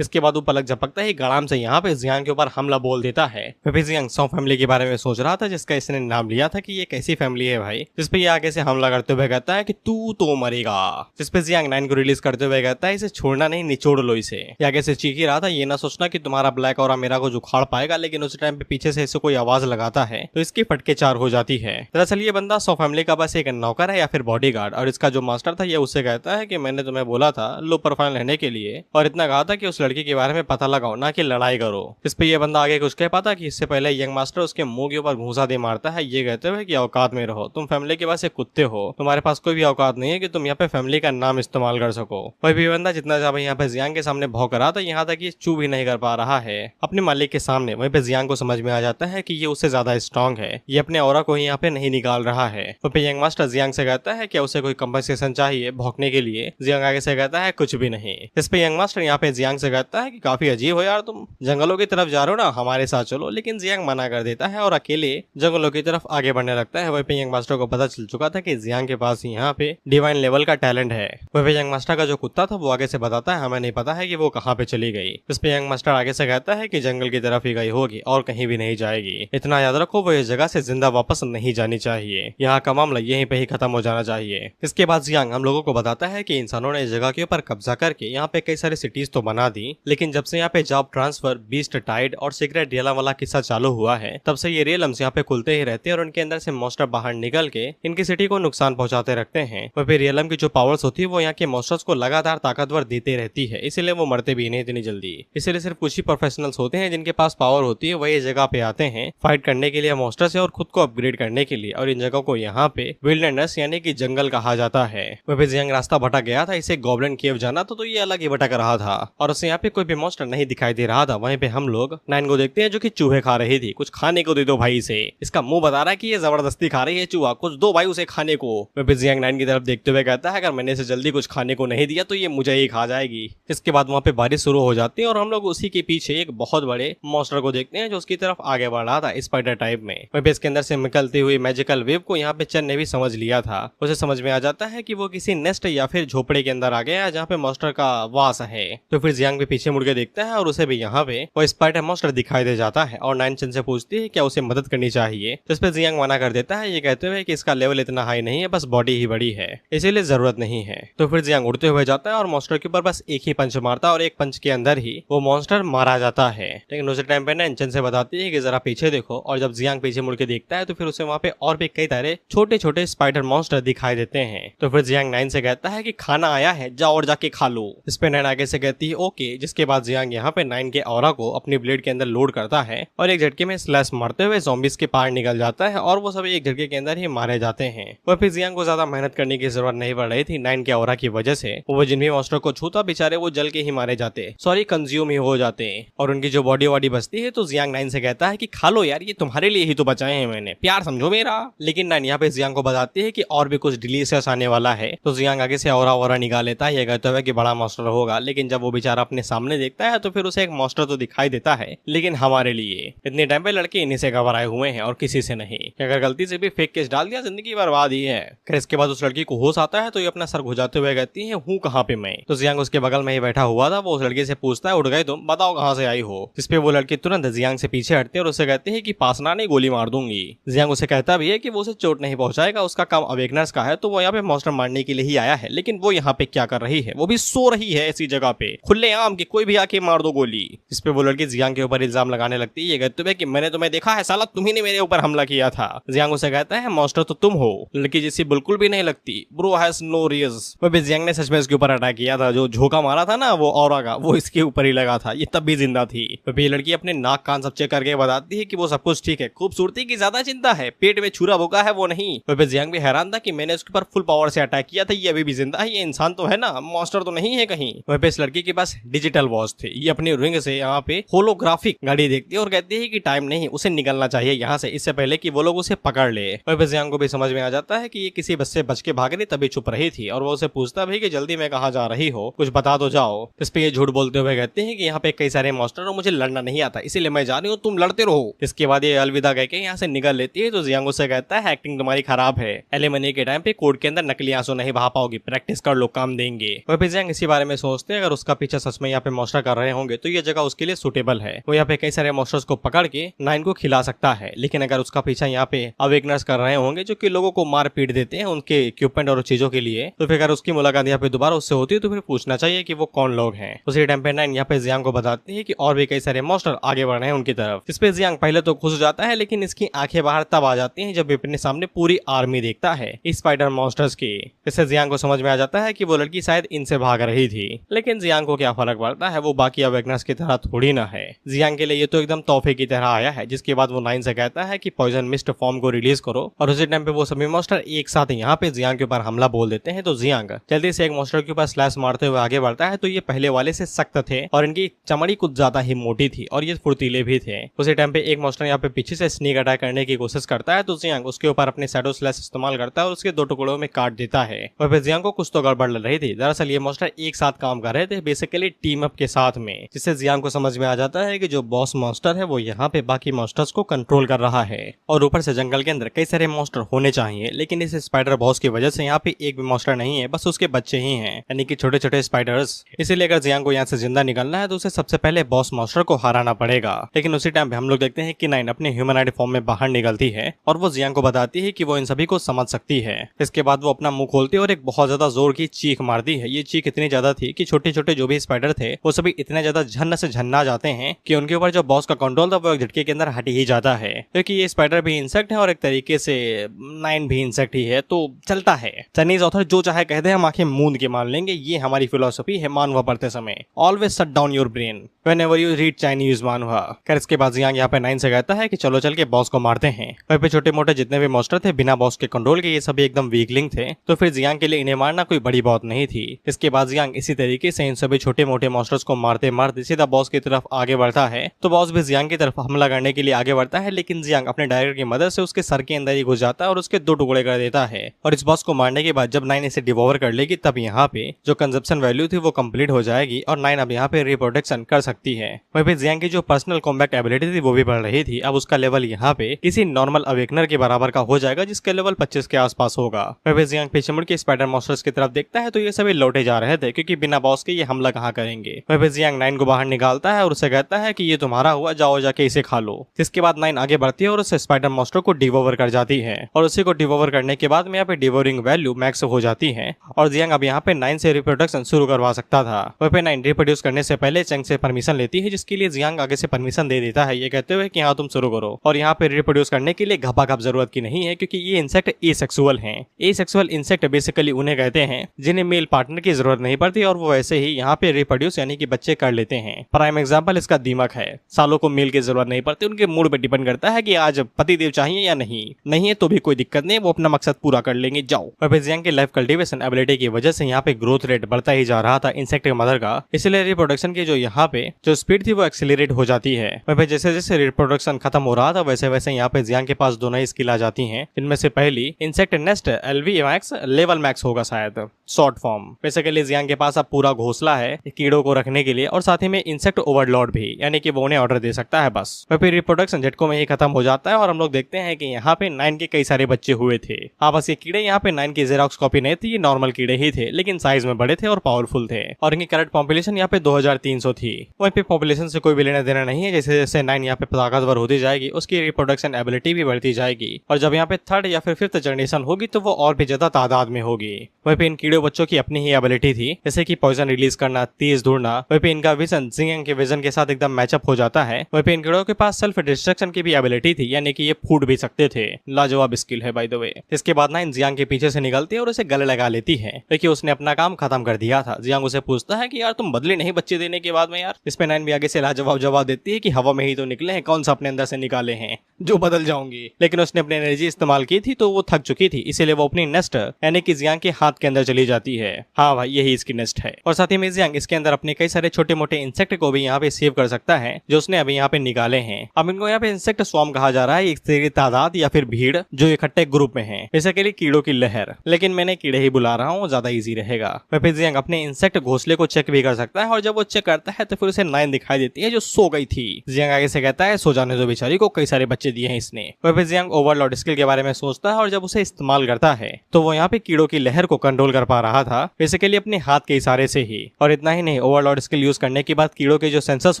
इसके बाद वो पलक झपकता है गड़ाम से यहाँ पे जियांग के ऊपर हमला बोल देता है। फिर जियांग 100 फैमिली के बारे में सोच रहा था जिसका इसने नाम लिया था कि ये कैसी फैमिली है भाई, जिसपे ये आगे से हमला करते हुए कहता है कि तू तो मरेगा, जिसपे जियांग 9 को रिलीज करते हुए कहता है इसे छोड़ना नहीं, निचोड़ लो इसे। ये आगे से चीख ही रहा था, ये ना सोचना कि तुम्हारा ब्लैक और मेरा को उखाड़ पाएगा, लेकिन उस टाइम पे पीछे से इसे कोई आवाज लगाता है तो इसकी फटके 4 हो जाती है। दरअसल ये बंदा सो फैमिली का बस एक नौकर है या फिर बॉडीगार्ड, और इसका जो मास्टर था ये उससे कहता है कि मैंने तुम्हें बोला था लो प्रोफाइल रहने के लिए, और इतना कहा था कि उस लड़की के बारे में पता लगाओ ना कि लड़ाई करो। इस पे ये बंदा आगे कुछ कह पाता कि इससे पहले यंग मास्टर उसके मुंह के ऊपर घूंसा दे मारता है, ये कहते हुए कि औकात में रहो, तुम फैमिली के पास एक कुत्ते हो, तुम्हारे पास कोई भी औकात नहीं है कि तुम यहाँ पे फैमिली का नाम इस्तेमाल कर सको। वही भी बंदा जितना ज्यादा यहाँ पे जियांग के सामने भौंक रहा था, यहाँ तक ये चू भी नहीं कर पा रहा है अपने मालिक के सामने। वहीं पे जियांग को समझ में आ जाता है कि ये उससे ज्यादा स्ट्रांग है, ये अपने ऑरा को ही यहाँ पे नहीं निकाल रहा है। वहीं पे यंग मास्टर जियांग से कहता है कि उसे कोई कंपनसेशन चाहिए भौंकने के लिए। जियांग आगे से कहता है कुछ भी नहीं। इस पे यंग मास्टर यहाँ पे जियांग से कहता है कि काफी अजीब हो यार, तुम जंगलों की तरफ जा रहे हो ना, हमारे साथ चलो, लेकिन जियांग मना कर देता है और अकेले जंगलों की तरफ आगे बढ़ने लगता है। वहीं पे यंग मास्टर को पता चल चुका था कि जियांग के पास यहाँ पे डिवाइन लेवल का टैलेंट है। वहीं पे यंग मास्टर का जो कुत्ता था वो आगे से बताता है हमें नहीं पता है कि वो कहाँ पे चली गई। इस पे यंग मास्टर आगे से कहता है कि जंगल की तरफ ही गई होगी और कहीं भी नहीं जाएगी, इतना याद रखो वो इस जगह से जिंदा वापस नहीं जानी चाहिए, यहाँ का मामला यहीं पे ही खत्म हो जाना चाहिए। इसके बाद जियांग हम लोगों को बताता है कि इंसानों ने इस जगह के ऊपर कब्जा करके यहाँ पे कई सारी सिटीज तो बना दी, लेकिन जब से यहाँ पे जॉब ट्रांसफर, बीस्ट टाइड और सीक्रेट रियलम वाला किस्सा चालू हुआ है, तब से ये रियलम्स यहाँ पे खुलते ही रहते हैं और उनके अंदर से मॉन्स्टर बाहर निकल के इनकी सिटी को नुकसान पहुंचाते रखते हैं। वह फिर रियलम की जो पावर्स होती है वो यहाँ के मॉन्स्टर्स को लगातार ताकतवर देते रहती है, इसीलिए वो मरते भी नहीं इतनी जल्दी। इसीलिए सिर्फ कुछ ही प्रोफेशनल्स होते हैं जिनके पास पावर होती है, वही इस जगह पे आते हैं फाइट करने के लिए मॉन्स्टर से और खुद को अपग्रेड करने के लिए, और इन जगहों को यहाँ पे विल्डरनेस यानी कि जंगल कहा जाता है। वह भी जियांग रास्ता भटक गया था, इसे गॉब्लिन केव जाना तो ये अलग ही भटक रहा था और उसे यहाँ पे कोई भी मॉन्स्टर नहीं दिखाई दे रहा था। वहीं पे हम लोग 9 को देखते हैं जो कि चूहे खा रही थी। कुछ खाने को दे दो भाई इसे, इसका मुंह बता रहा है कि ये जबरदस्ती खा रही है चूहा, कुछ दो भाई उसे खाने को। वह भी जियांग 9 की तरफ देखते हुए कहता है अगर मैंने इसे जल्दी कुछ खाने को नहीं दिया तो ये मुझे ही खा जाएगी। इसके बाद वहाँ पे बारिश शुरू हो जाती है और हम लोग उसी के पीछे एक बहुत बड़े मॉन्स्टर को देखते हैं जो उसकी तरफ आगे बढ़ रहा था स्पाइडर टाइप में। वहीं पे इसके अंदर से निकलती हुई मैजिकल वेव को यहाँ पे चंद ने भी समझ लिया था। उसे समझ में आ जाता है कि वो किसी नेस्ट या फिर झोपड़े के अंदर आ गया है जहाँ पे मॉन्स्टर का वास है। तो फिर जियांग भी पीछे मुड़ के देखता है और उसे भी यहाँ पे वो स्पाइडर मॉन्स्टर दिखाई दे जाता है और 9 चन से पूछती है क्या उसे मदद करनी चाहिए। तो इस पे जियांग मना कर देता है, ये कहते हुए कि इसका लेवल इतना हाई नहीं है, बस बॉडी ही बड़ी है, इसीलिए जरूरत नहीं है। तो फिर जियांग उड़ते हुए जाता है और मॉन्स्टर के ऊपर बस एक ही पंच मारता है और एक पंच के अंदर ही वो मॉन्स्टर मारा जाता है। लेकिन उस टाइम पे 9 चन से बताती है कि जरा पीछे देखो, और जब जियांग पीछे मुड़ के देखता है तो फिर उसे वहाँ पे और भी कई सारे छोटे छोटे स्पाइडर मॉन्स्टर दिखाई देते हैं। तो फिर जियांग 9 से कहता है कि खाना आया है, जाओ और जाके खा लो। इस पे 9 आगे से कहती है ओके, जिसके बाद जियांग यहाँ पे 9 के ऑरा को अपनी ब्लेड के अंदर लोड करता है और एक झटके में स्लैश मारते हुए ज़ॉम्बीज के पार निकल जाता है और वो सब एक झटके के अंदर ही मारे जाते हैं। वह फिर जियांग को ज्यादा मेहनत करने की जरूरत नहीं पड़ रही थी 9 के ऑरा की वजह से। वो जिन भी मॉन्स्टर को छूता बेचारे वो जल के ही मारे जाते, सॉरी कंज्यूम ही हो जाते और उनकी जो बॉडी वॉडी बचती है। तो जियांग 9 से कहता है कि खा लो यार, ये तुम्हारे लिए ही तो बचाए हैं मैंने, प्यार समझो मेरा। लेकिन 9 यहाँ पे जियांग को बताती है कि और भी कुछ डिलीशियस आने वाला है। तो जियांग आगे से ऑरा निकाल लेता है, ये कहते हुए कि बड़ा मॉन्स्टर होगा। लेकिन जब वो बेचारा अपने सामने देखता है तो फिर उसे एक मॉन्स्टर तो दिखाई देता है, लेकिन हमारे लिए इतने टाइम पे लड़के इन्हीं से घबराए हुए हैं और किसी से नहीं। अगर गलती से भी फेक केस डाल दिया जिंदगी बर्बाद ही है। फिर इसके बाद उस लड़की को होश आता है तो ये अपना सर घुजाते हुए कहती है हूँ कहाँ पे मैं। तो जियांग उसके बगल में ही बैठा हुआ था, वो उस लड़की से पूछता है उठ गए तुम, बताओ कहाँ से आई हो। जिसपे वो लड़की तुरंत जियांग से पीछे हटती है और उसे कहती है कि पास ना नहीं, गोली मार दूंगी। जियांग उसे कहता भी है कि वो उसे चोट नहीं पहुंचाएगा, उसका काम अवेकनेस का है, तो वो यहाँ पे मॉन्स्टर मारने के लिए ही आया है। लेकिन वो यहाँ पे क्या कर रही है, वो भी सो रही है ऐसी जगह पे खुले आम की, कोई भी आके मार दो गोली। इस पे वो लड़की जियांग के ऊपर इल्जाम लगाने लगती है, ये कहते हुए कि मैंने तुम्हें देखा है साला, तुम्ही ने मेरे ऊपर हमला किया था। जियांग उसे कहता है मॉन्स्टर तो तुम हो, लड़की जैसी बिल्कुल भी नहीं लगती, ब्रो हैज नो रियस। वो भी जियांग ने सच में इसके ऊपर अटैक किया था, जो झोंका मारा था ना वो ऑरा का, वो इसके ऊपर ही लगा था, ये तब भी जिंदा थी। ये लड़की अपने नाक कान सब चेक करके बताती है कि वो सब कुछ ठीक है, खूबसूरती की ज्यादा चिंता है, पेट में छुरा भोगा है वो नहीं। वह जियांग भी हैरान था कि मैंने उसके ऊपर फुल पावर से अटैक किया था, ये अभी भी जिंदा है, ये इंसान तो है ना, मॉन्स्टर तो नहीं है कहीं। वह इस लड़की के पास डिजिटल वॉच थे, ये अपनी रिंग से यहाँ पे होलोग्राफिक घड़ी देखती है और कहती है कि टाइम नहीं, उसे निकलना चाहिए यहाँ से, इससे पहले कि वो लोग उसे पकड़ ले। वह जियांग को भी समझ में आ जाता है कि ये किसी बस से बच के भाग रही, तभी चुप रही थी और वो उसे पूछता भी कि जल्दी मैं कहाँ जा रही हो, कुछ बता दो जाओ। इस पे ये झूठ बोलते हुए कहते हैं कि यहाँ पे कई सारे मॉन्स्टर और मुझे लड़ना नहीं आता, इसीलिए मैं जा रही हूँ, तुम लड़ते रहो। इसके बाद ये अलविदा कहके यहाँ से निकल लेती है। तो जियांग से कहता है एक्टिंग तुम्हारी खराब है, एलिमनी के टाइम पे कोर्ट के अंदर नकली आंसू नहीं बहा पाओगी, प्रैक्टिस कर लो, काम देंगे। वह भी जियांग इसी बारे में सोचते हैं अगर उसका पीछा सच में यहाँ पे मॉन्स्टर कर रहे होंगे तो ये जगह उसके लिए सुटेबल है, वो यहाँ पे कई सारे मॉन्स्टर्स को पकड़ के 9 को खिला सकता है, लेकिन अगर उसका पीछा यहाँ पे अवेकनर्स कर रहे होंगे जो कि लोगों को मार पीट देते हैं उनके इक्विपमेंट और चीजों के लिए, तो फिर अगर उसकी मुलाकात यहाँ पे दोबारा उससे होती है तो फिर पूछना चाहिए कि वो कौन लोग हैं। उसी टाइम पे नाइन यहाँ पे जियांग को बताती है कि और भी कई सारे मॉन्स्टर आगे बढ़ रहे हैं उनकी तरफ। इस पे जियांग पहले तो खुश हो जाता है, लेकिन इसकी आंखें बाहर तब आ जाती हैं जब अपने सामने पूरी आर्मी देखता है इस स्पाइडर मॉन्स्टर्स की। इससे जियांग को समझ में आ जाता है कि वो लड़की शायद इनसे भाग रही थी, लेकिन जियांग को क्या फर्क पड़ता है, वो बाकी अवेकनर्स की तरह थोड़ी ना है। जियांग के लिए ये तो एकदम तोहफे की तरह आया है। जिसके बाद वो नाइन से कहता है कि पॉइजन मिस्ट फॉर्म को रिलीज करो, और उसी टाइम पे वो सभी मॉन्स्टर एक साथ यहाँ पे जियांग के ऊपर हमला बोल देते हैं। तो जियांग जल्दी से एक मॉन्स्टर के ऊपर स्लैश मारते हुए आगे बढ़ता है। तो ये पहले वाले से सख्त थे और इनकी चमड़ी कुछ ज्यादा ही मोटी थी और ये फुर्तीले भी थे। उसी टाइम पे एक मॉन्स्टर यहाँ पे पीछे से स्नीक अटैक करने की कोशिश करता है, तो जियांग उसके ऊपर अपने शैडो स्लैश इस्तेमाल करता है और उसके दो टुकड़ों में काट देता है। और फिर जियांग को कुछ तो गड़बड़ लग रही थी। दरअसल ये मॉन्स्टर एक साथ काम कर रहे थे, बेसिकली टीम अप के साथ में, जिससे जियांग को समझ में आ जाता है कि जो बॉस मॉन्स्टर है वो यहाँ पे बाकी मॉन्स्टर्स को कंट्रोल कर रहा है। और ऊपर से जंगल के अंदर कई सारे मॉन्स्टर होने चाहिए, लेकिन इस स्पाइडर बॉस की वजह से यहाँ पे एक भी मॉन्स्टर नहीं है, बस उसके बच्चे ही हैं, यानी कि छोटे छोटे स्पाइडर्स। इसीलिए अगर जियांग को यहाँ से जिंदा निकलना है तो उसे सबसे पहले बॉस मॉन्स्टर को हराना पड़ेगा। लेकिन उसी टाइम पे हम लोग देखते हैं कि नाइन अपने ह्यूमनॉइड फॉर्म में बाहर निकलती है और वो जियांग को बताती है कि वो इन सभी को समझ सकती है। इसके बाद वो अपना मुंह खोलती है और एक बहुत ज्यादा जोर की चीख मारती है। ये चीख इतनी ज्यादा थी कि छोटे छोटे जो भी स्पाइडर थे वो सभी इतने ज्यादा झन्न से झन्ना जाते हैं कि उनके ऊपर जो बॉस का कंट्रोल था वो एक झटके के अंदर हट ही जाता है, क्योंकि ये स्पाइडर भी इंसेक्ट है और एक तरीके से नाइन भी इंसेक्ट ही है, तो चलता है। चाइनीज ऑथर जो चाहे कहते हैं हम आंखें मूंद के मान लेंगे, ये हमारी फिलोसफी है मानवा पढ़ते समय। Always shut down your brain whenever you read Chinese मानवा। कर इसके बाद जियांग यहाँ पे नाइन से कहता है कि चलो चल के बॉस को मारते हैं। वहीं पे छोटे मोटे जितने भी मॉन्स्टर थे बिना बॉस के कंट्रोल के ये सभी एकदम वीकलिंग थे, तो फिर जियांग के लिए इन्हें मारना कोई बड़ी बात नहीं थी। इसके बाद जियांग इसी तरीके से इन सभी छोटे मोटे मॉन्स्टर्स को मारते मारते सीधा बॉस की तरफ आगे बढ़ता है। तो बॉस भी जियांग की तरफ हमला करने के लिए आगे बढ़ता है, लेकिन जियांग अपने डायरेक्टर की मदद से उसके सर के अंदर ही घुस जाता है और उसके दो टुकड़े कर देता है। और इस बॉस को मारने के बाद जब नाइन इसे डिवोवर कर लेगी तब यहाँ पे जो कंजप्शन वैल्यू थी वो कंप्लीट हो जाएगी और नाइन अब यहाँ पे रिप्रोडक्शन कर सकती है। वहीं पे जियांग की जो पर्सनल कॉम्बैट एबिलिटी थी वो भी बढ़ रही थी। अब उसका लेवल यहाँ पे किसी नॉर्मल अवेकनर के बराबर का हो जाएगा, जिसका लेवल 25 के आसपास होगा। वहीं पे जियांग पीछे मुड़ के स्पाइडर मॉन्स्टर्स की तरफ देखता है तो ये सभी लौटे जा रहे थे, क्योंकि बिना बॉस के ये हमला कहाँ करेंगे। वहीं पे जियांग नाइन को बाहर निकालता है और उसे कहता है कि ये तुम्हारा हुआ, जाओ जाके इसे खा लो। जिसके बाद नाइन आगे बढ़ती है और उस स्पाइडर मॉन्स्टर को डिवोवर कर जाती है और उसी को डिवोवर करने के बाद में यहाँ पे डिवोरिंग वैल्यू मैक्स हो जाती है और जियांग अब यहाँ पे नाइन से रिप्रोडक्शन शुरू करवा सकता था। वहीं पे नाइन रिप्रोड्यूस करने से पहले चंग से परमिशन लेती है, जिसके लिए जियांग आगे से परमिशन दे देता है, ये कहते हुए कि हाँ तुम शुरू करो। और यहाँ पे रिप्रोड्यूस करने के लिए घपाघप जरूरत की नहीं है, क्योंकि ये इंसेक्ट एसेक्सुअल हैं। एसेक्सुअल इंसेक्ट बेसिकली उन्हें कहते हैं जिन्हें मेल पार्टनर की जरूरत नहीं पड़ती और वो वैसे ही यहाँ पे रिप्रोड्यूस यानी कि बच्चे कर लेते हैं। प्राइम एग्जाम्पल इसका दीमक है। सालों को मेल की जरूरत नहीं पड़ती, उनके मूड पे डिपेंड करता है कि आज पतिदेव चाहिए या नहीं है तो भी कोई दिक्कत नहीं, वो अपना मकसद पूरा कर लेंगे, जाओ। और फिर जियांग के लाइफ कल्टीवेशन एबिलिटी की वजह से यहाँ पे ग्रोथ रेट बढ़ता ही जा रहा था इंसेक्ट के मदर का, इसलिए रिप्रोडक्शन की जो यहाँ पे जो स्पीड थी वो एक्सेलरेट हो जाती है। वहीं जैसे जैसे रिप्रोडक्शन खत्म हो रहा था वैसे वैसे यहाँ पे जियांग के पास दो नई स्किल आ जाती हैं, जिनमें से पहली insect nest LV max level max होगा शायद शॉर्ट फॉर्म। बेसिकली जियांग के पास अब पूरा घोंसला है कीड़ों को रखने के लिए और साथ ही में इंसेक्ट ओवरलॉर्ड भी, यानी कि वो उन्हें ऑर्डर दे सकता है बस। फिर रिप्रोडक्शन झटकों में ही खत्म हो जाता है और हम लोग देखते हैं कि यहाँ पे नाइन के कई सारे बच्चे हुए थे। बस ये कीड़े यहाँ पे नाइन की जेरॉक्स कॉपी नहीं थी, ये नॉर्मल कीड़े ही थे, लेकिन साइज में बड़े थे और पावरफुल थे और इनकी करंट पॉपुलेशन यहाँ पे 2300 थी। वहीं पे पॉपुलेशन से कोई भी लेना देना नहीं है, जैसे जैसे नाइन यहाँ पे ताकतवर होती जाएगी उसकी रिप्रोडक्शन एबिलिटी भी बढ़ती जाएगी और जब यहाँ पे थर्ड या फिर फिफ्थ जनरेशन होगी तो वो और भी ज्यादा तादाद में होगी। वहीं पे इन कीड़े बच्चों की अपनी ही एबिलिटी थी, जैसे कि पॉइजन रिलीज करना, तेज दौड़ना। वहीं पे इनका विजन जियांग के विजन के साथ एकदम मैचअप हो जाता है। वहीं पे इन कीड़ों के पास सेल्फ डिस्ट्रक्शन की भी एबिलिटी थी, यानी कि ये फूट भी सकते थे। लाजवाब स्किल है बाय द वे। इसके बाद नाइन जियांग के पीछे से निकलती है और उसे गले लगा लेती है, क्योंकि उसने अपना काम खत्म कर दिया था। जियांग उसे पूछता है कि यार तुम बदले नहीं बच्चे देने के बाद में यार। इसमें नाइन भी आगे से लाजवाब जवाब देती है कि हवा में ही तो निकले हैं, कौन सा अपने अंदर से निकाले हैं जो बदल जाऊंगी। लेकिन उसने अपनी एनर्जी इस्तेमाल की थी तो वो थक चुकी थी, इसीलिए वो अपनी नेस्ट यानी कि जियांग के हाथ के अंदर चली जाती है। हाँ भाई यही इसकी नेस्ट है। और साथ ही में जियांग इसके अंदर अपने कई सारे छोटे मोटे इंसेक्ट को भी यहाँ पे सेव कर सकता है जो उसने अभी यहाँ पे निकाले हैं। अब इनको यहाँ पे इंसेक्ट स्वार्म कहा जा रहा है, एक तरह की तादाद या फिर भीड़ जो इकट्ठे ग्रुप में है, बेसिकली कीड़ों की लहर, लेकिन मैंने कीड़े ही बुला रहा हूँ, ज्यादा इजी रहेगा। फिर जियांग अपने इंसेक्ट घोंसले को चेक भी कर सकता है और जब वो चेक करता है तो फिर उसे नाइन दिखाई देती है जो सो गई थी। जियांग आगे से कहता है सो जाने दो बेचारी को, कई सारे बच्चे दिए हैं इसने। फिर जियांग ओवरलॉर्ड स्किल के बारे में सोचता है और जब उसे इस्तेमाल करता है तो वो यहाँ पे कीड़ों की लहर को कंट्रोल कर पा रहा था, बेसिकली अपने हाथ के इशारे से ही। और इतना ही नहीं, ओवरलॉर्ड स्किल यूज करने के बाद कीड़ों के जो सेंसर्स